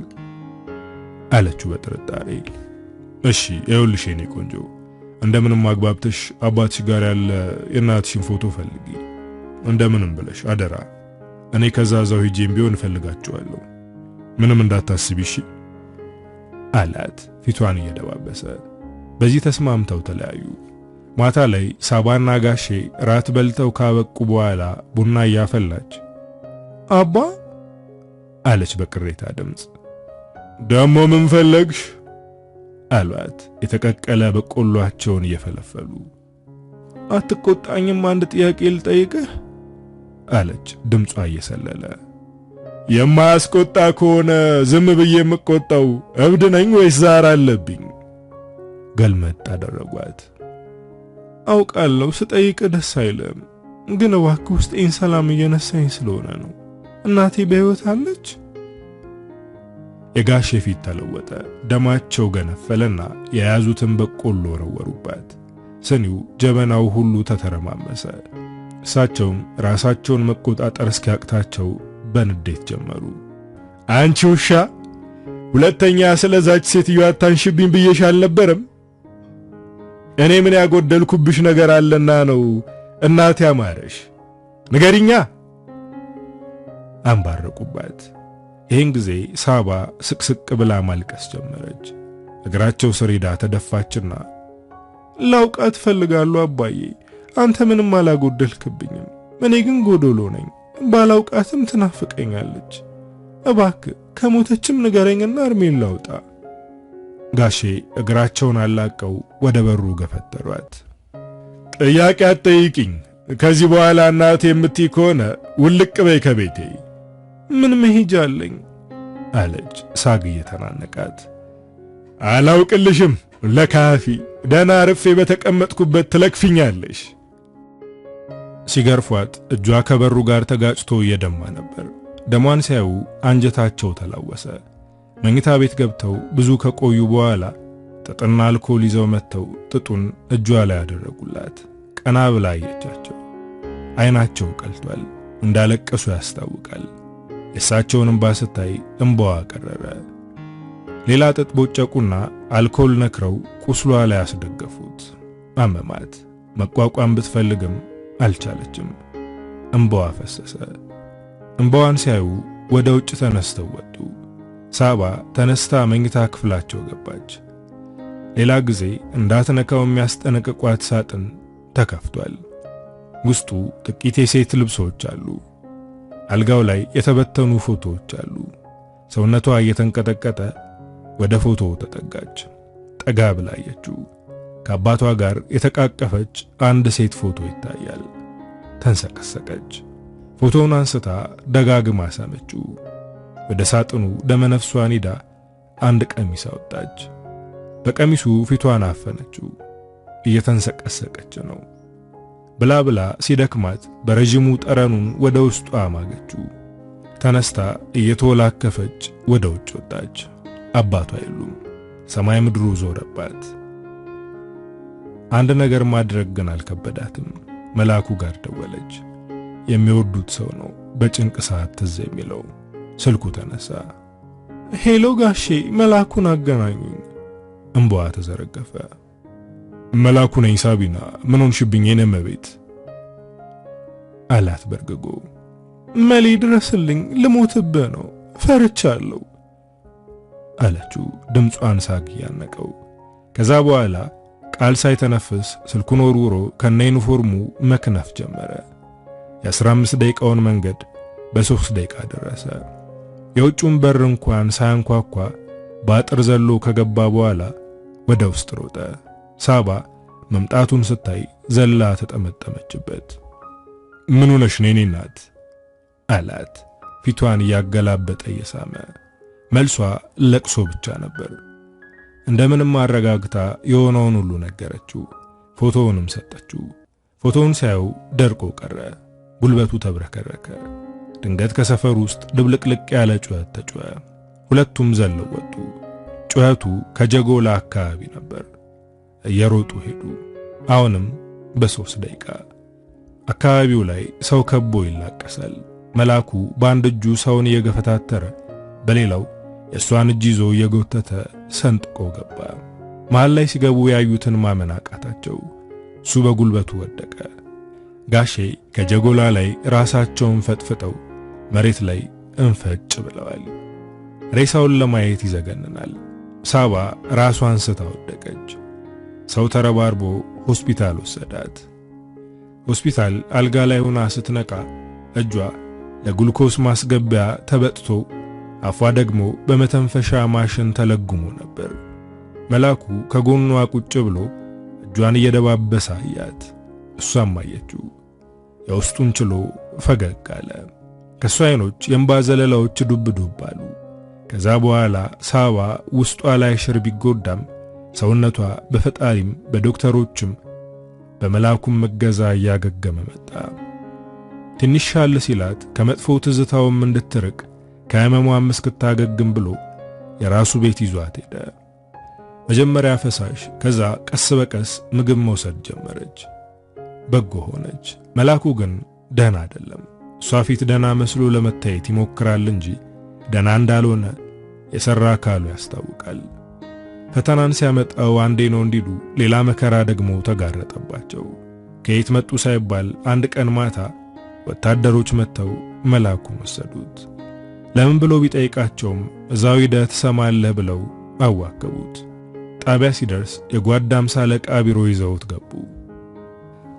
አለችው በጥርጣሬ። እሺ ይኸውልሽ የኔ ቆንጆ፣ እንደምንም አግባብተሽ አባትሽ ጋር ያለ የእናትሽን ፎቶ ፈልጊ። እንደምንም ብለሽ አደራ። እኔ ከዛዛው ሂጄም ቢሆን እፈልጋቸዋለሁ። ምንም እንዳታስቢ እሺ አላት ፊቷን እየደባበሰ። በዚህ ተስማምተው ተለያዩ። ማታ ላይ ሳባና ጋሼ ራት በልተው ካበቁ በኋላ ቡና እያፈላች አባ አለች በቅሬታ ድምፅ። ደሞ ምን ፈለግሽ አሏት የተቀቀለ በቆሏቸውን እየፈለፈሉ። አትቆጣኝም? አንድ ጥያቄ ልጠይቅህ አለች ድምጿ እየሰለለ። የማያስቆጣ ከሆነ ዝም ብዬ የምቆጣው እብድ ነኝ ወይስ ዛር አለብኝ? ገልመጥ አደረጓት። አውቃለሁ ስጠይቅ ደስ አይልም፣ ግን እባክህ ውስጤን ሰላም እየነሳኝ ስለሆነ ነው። እናቴ በሕይወት አለች? የጋሼ ፊት ተለወጠ። ደማቸው ገነፈለና የያዙትን በቆሎ ወረወሩባት። ስኒው ጀበናው ሁሉ ተተረማመሰ። እሳቸውም ራሳቸውን መቆጣጠር እስኪያቅታቸው በንዴት ጀመሩ። አንቺ ውሻ፣ ሁለተኛ ስለዛች ሴትዮ አታንሽብኝ ብዬሽ አልነበረም? እኔ ምን ያጎደልኩብሽ ነገር አለና ነው እናቴ አማረሽ? ንገሪኛ አንባረቁባት። ይህን ጊዜ ሳባ ስቅስቅ ብላ ማልቀስ ጀመረች። እግራቸው ስር ሄዳ ተደፋችና ላውቃት ፈልጋለሁ አባዬ፣ አንተ ምንም አላጎደልክብኝም። እኔ ግን ጎዶሎ ነኝ። ባላውቃትም ትናፍቀኛለች። እባክህ ከሞተችም ንገረኝና እርሜን ላውጣ። ጋሼ እግራቸውን አላቀው ወደ በሩ ገፈተሯት። ጥያቄ አትጠይቂኝ። ከዚህ በኋላ እናቴ የምትይ ከሆነ ውልቅ በይ ከቤቴ። ምን መሄጃ አለኝ አለች ሳግ እየተናነቃት። አላውቅልሽም ለካፊ፣ ደህና አርፌ በተቀመጥኩበት ትለክፊኛለሽ። ሲገርፏት እጇ ከበሩ ጋር ተጋጭቶ እየደማ ነበር። ደሟን ሲያዩ አንጀታቸው ተላወሰ። መኝታ ቤት ገብተው ብዙ ከቆዩ በኋላ ጥጥና አልኮል ይዘው መጥተው ጥጡን እጇ ላይ ያደረጉላት። ቀና ብላ አየቻቸው። አይናቸው ቀልቷል፣ እንዳለቀሱ ያስታውቃል። የእሳቸውን እንባ ስታይ እንባዋ ቀረረ። ሌላ ጥጥ ቦጨቁና አልኮል ነክረው ቁስሏ ላይ ያስደገፉት። አመማት። መቋቋም ብትፈልግም አልቻለችም። እንባዋ ፈሰሰ። እንባዋን ሲያዩ ወደ ውጭ ተነስተው ወጡ። ሳባ ተነስታ መኝታ ክፍላቸው ገባች። ሌላ ጊዜ እንዳትነካው የሚያስጠነቅቋት ሳጥን ተከፍቷል። ውስጡ ጥቂት የሴት ልብሶች አሉ። አልጋው ላይ የተበተኑ ፎቶዎች አሉ። ሰውነቷ እየተንቀጠቀጠ ወደ ፎቶው ተጠጋች። ጠጋ ብላ አየችው። ከአባቷ ጋር የተቃቀፈች አንድ ሴት ፎቶ ይታያል። ተንሰቀሰቀች። ፎቶውን አንስታ ደጋግማ ሳመችው። ወደ ሳጥኑ ደመነፍሷን ሄዳ አንድ ቀሚስ አወጣች። በቀሚሱ ፊቷን አፈነችው። እየተንሰቀሰቀች ነው። ብላ ብላ ሲደክማት በረጅሙ ጠረኑን ወደ ውስጧ አማገችው። ተነስታ እየተወላከፈች ወደ ውጭ ወጣች። አባቷ የሉም። ሰማይ ምድሩ ዞረባት። አንድ ነገር ማድረግ ግን አልከበዳትም። መልአኩ ጋር ደወለች። የሚወዱት ሰው ነው በጭንቅ ሰዓት ትዝ የሚለው። ስልኩ ተነሳ። ሄሎ ጋሼ፣ መልአኩን አገናኙኝ። እንባዋ ተዘረገፈ። መልአኩ ነኝ ሳቢና፣ ምን ሆንሽብኝ የኔ እመቤት አላት በርግጎ። መሌ ድረስልኝ፣ ልሞትብህ ነው፣ ፈርቻለሁ አለችው ድምጿን ሳግ ያነቀው። ከዛ በኋላ ቃል ሳይተነፍስ ስልኩን ወርውሮ ከነ ዩኒፎርሙ መክነፍ ጀመረ። የ15 ደቂቃውን መንገድ በ3 ደቂቃ ደረሰ። የውጭውን በር እንኳን ሳያንኳኳ በአጥር ዘሎ ከገባ በኋላ ወደ ውስጥ ሮጠ። ሳባ መምጣቱን ስታይ ዘላ ተጠመጠመችበት። ምን ሆነሽ ነው የኔ እናት አላት፣ ፊቷን ያገላበጠ እየሳመ። መልሷ ለቅሶ ብቻ ነበር። እንደምንም አረጋግታ የሆነውን ሁሉ ነገረችው። ፎቶውንም ሰጠችው። ፎቶውን ሳየው ደርቆ ቀረ። ጉልበቱ ተብረከረከ። ድንገት ከሰፈር ውስጥ ድብልቅልቅ ያለ ጩኸት ተጮኸ። ሁለቱም ዘለው ወጡ። ጩኸቱ ከጀጎላ አካባቢ ነበር። እየሮጡ ሄዱ። አሁንም በ3 ደቂቃ አካባቢው ላይ ሰው ከቦ ይላቀሳል። መላኩ በአንድ እጁ ሰውን እየገፈታተረ በሌላው የእሷን እጅ ይዞ እየጎተተ ሰንጥቆ ገባ። መሃል ላይ ሲገቡ ያዩትን ማመን አቃታቸው። እሱ በጉልበቱ ወደቀ። ጋሼ ከጀጎላ ላይ ራሳቸውን ፈጥፍጠው መሬት ላይ እንፈጭ ብለዋል። ሬሳውን ለማየት ይዘገንናል። ሳባ ራሷን ስታ ወደቀች። ሰው ተረባርቦ ሆስፒታል ወሰዳት። ሆስፒታል አልጋ ላይ ሆና ስትነቃ እጇ ለግሉኮስ ማስገቢያ ተበጥቶ አፏ ደግሞ በመተንፈሻ ማሽን ተለጉሞ ነበር። መላኩ ከጎኗ ቁጭ ብሎ እጇን እየደባበሰ አያት። እሷም አየችው። የውስጡን ችሎ ፈገግ አለ። ከሷ አይኖች የእንባ ዘለላዎች ዱብ ዱብ አሉ። ከዛ በኋላ ሳባ ውስጧ ላይ ሽር ቢጎዳም ሰውነቷ በፈጣሪም በዶክተሮችም በመላኩም መገዛ እያገገመ መጣ። ትንሽ ሻል ሲላት ከመጥፎ ትዝታውም እንድትርቅ ከህመሟም እስክታገግም ብሎ የራሱ ቤት ይዟት ሄደ። መጀመሪያ ፈሳሽ፣ ከዛ ቀስ በቀስ ምግብ መውሰድ ጀመረች። በጎ ሆነች። መላኩ ግን ደህና አይደለም። እሷ ፊት ደህና መስሎ ለመታየት ይሞክራል እንጂ ደህና እንዳልሆነ የሰራ አካሉ ያስታውቃል። ፈተናን ሲያመጣው አንዴ ነው እንዲሉ ሌላ መከራ ደግሞ ተጋረጠባቸው። ከየት መጡ ሳይባል አንድ ቀን ማታ ወታደሮች መጥተው መላኩን ወሰዱት። ለምን ብሎ ቢጠይቃቸውም እዛው ሄደህ ትሰማለህ ብለው አዋከቡት። ጣቢያ ሲደርስ የጓድ 50 አለቃ ቢሮ ይዘውት ገቡ።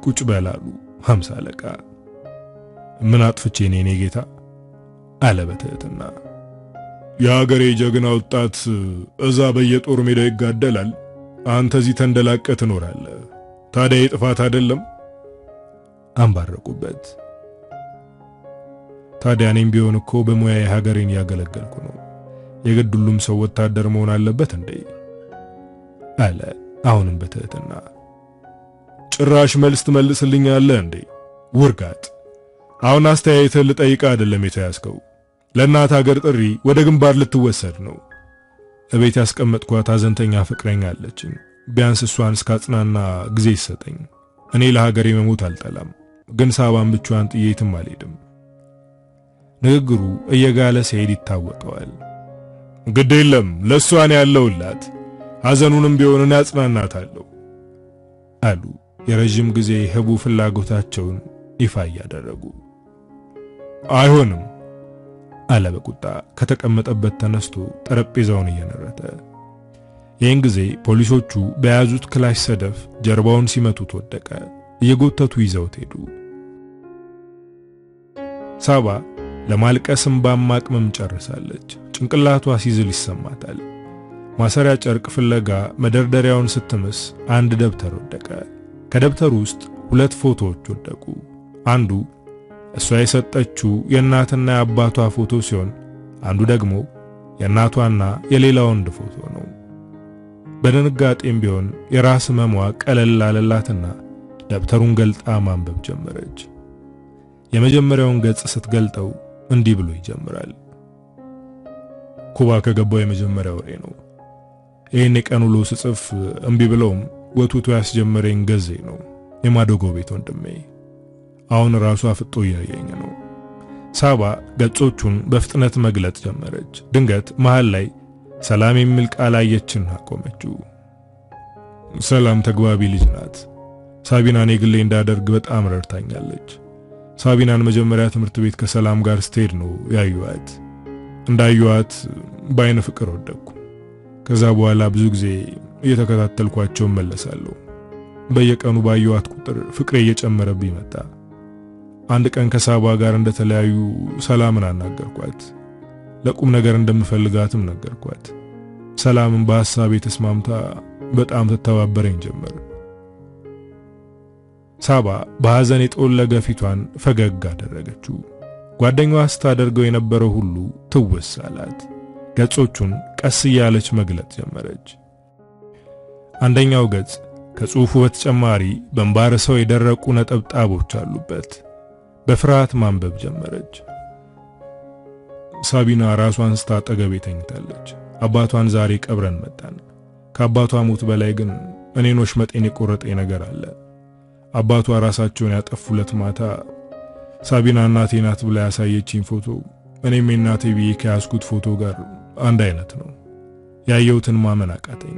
ቁጭ በላሉ 50 አለቃ። ምን አጥፍቼ ነኝ እኔ ጌታ አለ በትህትና። የሀገሬ ጀግና ወጣት እዛ በየጦር ሜዳው ይጋደላል፣ አንተ እዚህ ተንደላቀህ ትኖራለህ። ታዲያ የጥፋት አይደለም? አንባረቁበት። ታዲያ እኔም ቢሆን እኮ በሙያዬ ሀገሬን ያገለገልኩ ነው። የግድ ሁሉም ሰው ወታደር መሆን አለበት እንዴ? አለ አሁንም በትህትና። ጭራሽ መልስ ትመልስልኛለህ እንዴ? ውርጋጥ! አሁን አስተያየትህን ልጠይቅህ አይደለም የተያዝከው። ለእናት ሀገር ጥሪ ወደ ግንባር ልትወሰድ ነው። እቤት ያስቀመጥኳት ሐዘንተኛ ፍቅረኛ አለችኝ። ቢያንስ እሷን እስካጽናና ጊዜ ይሰጠኝ። እኔ ለሀገሬ መሞት አልጠላም፣ ግን ሳባን ብቻዋን ጥዬትም አልሄድም። ንግግሩ እየጋለ ሲሄድ ይታወቀዋል። ግድ የለም ለሷን ያለውላት፣ ሐዘኑንም ቢሆን እኔ አጽናናታለሁ አሉ የረጅም ጊዜ ህቡ ፍላጎታቸውን ይፋ ያደረጉ። አይሆንም አለ በቁጣ ከተቀመጠበት ተነስቶ ጠረጴዛውን እየነረተ። ይህን ጊዜ ፖሊሶቹ በያዙት ክላሽ ሰደፍ ጀርባውን ሲመቱት ወደቀ። እየጎተቱ ይዘውት ሄዱ። ሳባ ለማልቀስም ባማቅመም ጨርሳለች። ጭንቅላቷ ሲዝል ይሰማታል። ማሰሪያ ጨርቅ ፍለጋ መደርደሪያውን ስትምስ አንድ ደብተር ወደቀ። ከደብተሩ ውስጥ 2 ፎቶዎች ወደቁ። አንዱ እሷ የሰጠችው የእናትና የአባቷ ፎቶ ሲሆን አንዱ ደግሞ የእናቷና የሌላ ወንድ ፎቶ ነው። በድንጋጤም ቢሆን የራስ ህመሟ ቀለል አለላትና ደብተሩን ገልጣ ማንበብ ጀመረች። የመጀመሪያውን ገጽ ስትገልጠው እንዲህ ብሎ ይጀምራል። ኩባ ከገባው የመጀመሪያው ወሬ ነው። ይህን የቀን ውሎ ስጽፍ እምቢ ብለውም ወቱቶ ያስጀመረኝ ገዜ ነው፣ የማዶጎ ቤት ወንድሜ። አሁን ራሱ አፍጦ እያየኝ ነው። ሳባ ገጾቹን በፍጥነት መግለጥ ጀመረች። ድንገት መሃል ላይ ሰላም የሚል ቃል አየችና ቆመችው። ሰላም ተግባቢ ልጅ ናት። ሳቢናን የግሌ እንዳደርግ በጣም ረድታኛለች። ሳቢናን መጀመሪያ ትምህርት ቤት ከሰላም ጋር ስትሄድ ነው ያዩዋት። እንዳዩዋት በአይነ ፍቅር ወደቅኩ። ከዛ በኋላ ብዙ ጊዜ እየተከታተልኳቸው መለሳለሁ። በየቀኑ ባዩዋት ቁጥር ፍቅሬ እየጨመረብኝ መጣ። አንድ ቀን ከሳባ ጋር እንደተለያዩ ሰላምን አናገርኳት። ለቁም ነገር እንደምፈልጋትም ነገርኳት። ሰላምን በሐሳቤ ተስማምታ በጣም ትተባበረኝ ጀመር። ሳባ በሐዘን የጠወለገ ፊቷን ፈገግ አደረገችው። ጓደኛዋ ስታደርገው የነበረው ሁሉ ትውስ አላት። ገጾቹን ቀስ እያለች መግለጥ ጀመረች። አንደኛው ገጽ ከጽሑፉ በተጨማሪ በእንባርሰው የደረቁ ነጠብጣቦች አሉበት። በፍርሃት ማንበብ ጀመረች። ሳቢና ራሷን ስታ አጠገቤ ተኝታለች። አባቷን ዛሬ ቀብረን መጣን። ከአባቷ ሞት በላይ ግን እኔን ወሽመጤን የቆረጠኝ ነገር አለ። አባቷ ራሳቸውን ያጠፉለት ማታ ሳቢና እናቴ ናት ብላ ያሳየችኝ ፎቶ እኔም የእናቴ ብዬ ከያዝኩት ፎቶ ጋር አንድ አይነት ነው። ያየሁትን ማመን አቃተኝ።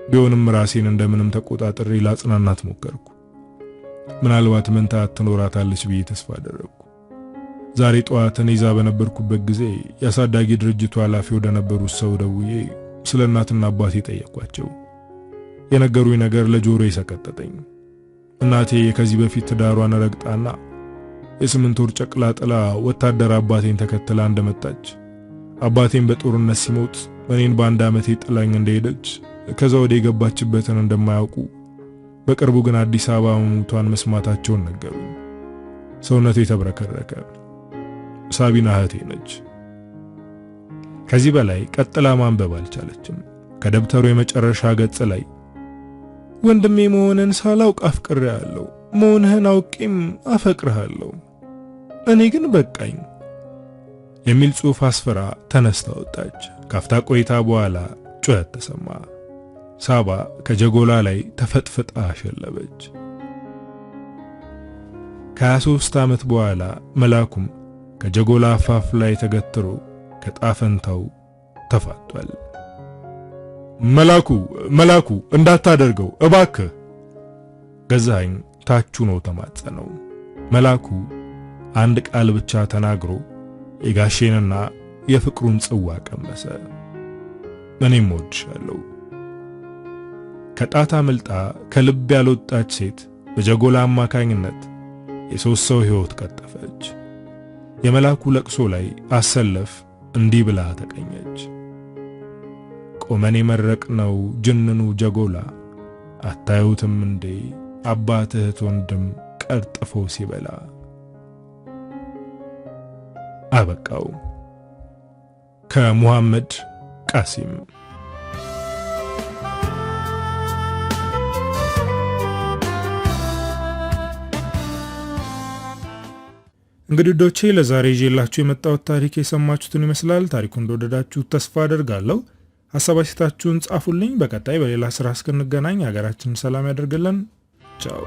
ቢሆንም ራሴን እንደምንም ተቆጣጥሬ ላጽናናት ሞከርኩ። ምናልባት መንታ ትኖራታለች ብዬ ተስፋ አደረግኩ። ዛሬ ጠዋት እኔ እዛ በነበርኩበት ጊዜ ያሳዳጊ ድርጅቱ ኃላፊ ወደ ነበሩት ሰው ደውዬ ስለ እናትና አባቴ ጠየቅኳቸው። የነገሩኝ ነገር ለጆሮዬ ሰቀጠጠኝ። እናቴ ከዚህ በፊት ትዳሯን ረግጣና የ8 ወር ጨቅላ ጥላ ወታደር አባቴን ተከትላ እንደመጣች፣ አባቴን በጦርነት ሲሞት እኔን በአንድ ዓመቴ ጥላኝ እንደሄደች፣ ከዛ ወደ የገባችበትን እንደማያውቁ፣ በቅርቡ ግን አዲስ አበባ መሞቷን መስማታቸውን ነገሩኝ። ሰውነቴ ተብረከረከ። ሳቢና እህቴ ነች። ከዚህ በላይ ቀጥላ ማንበብ አልቻለችም። ከደብተሩ የመጨረሻ ገጽ ላይ ወንድሜ መሆንን ሳላውቅ አፍቅሬሃለሁ፣ መሆንህን አውቄም አፈቅርሃለሁ፣ እኔ ግን በቃኝ የሚል ጽሑፍ አስፈራ ተነስታ ወጣች። ካፍታ ቆይታ በኋላ ጩኸት ተሰማ። ሳባ ከጀጎላ ላይ ተፈጥፍጣ አሸለበች። ከ23 ዓመት በኋላ መላኩም ከጀጎላ አፋፍ ላይ ተገትሮ ከጣፈንታው ተፋቷል። መላኩ እንዳታደርገው እባክህ። ገዛኸኝ ታቹ ነው ተማጸነው። መላኩ አንድ ቃል ብቻ ተናግሮ የጋሼንና የፍቅሩን ጽዋ ቀመሰ። እኔም እወድሻለሁ። ከጣታ መልጣ ከልብ ያልወጣች ሴት በጀጎላ አማካኝነት የሶስት ሰው ሕይወት ቀጠፈች። የመላኩ ለቅሶ ላይ አሰለፍ እንዲህ ብላ ተቀኘች። ቆመን የመረቅነው ጅንኑ ጀጎላ አታዩትም እንዴ አባትህ ወንድም ቀርጥፎ ሲበላ። አበቃው። ከሙሐመድ ቃሲም። እንግዲህ ዶቼ ለዛሬ ይዤላችሁ የመጣሁት ታሪክ የሰማችሁትን ይመስላል። ታሪኩን እንደወደዳችሁት ተስፋ አደርጋለሁ። ሐሳብ አስተያየታችሁን ጻፉልኝ። በቀጣይ በሌላ ስራ እስክንገናኝ ሀገራችንን ሰላም ያደርግልን። ቻው።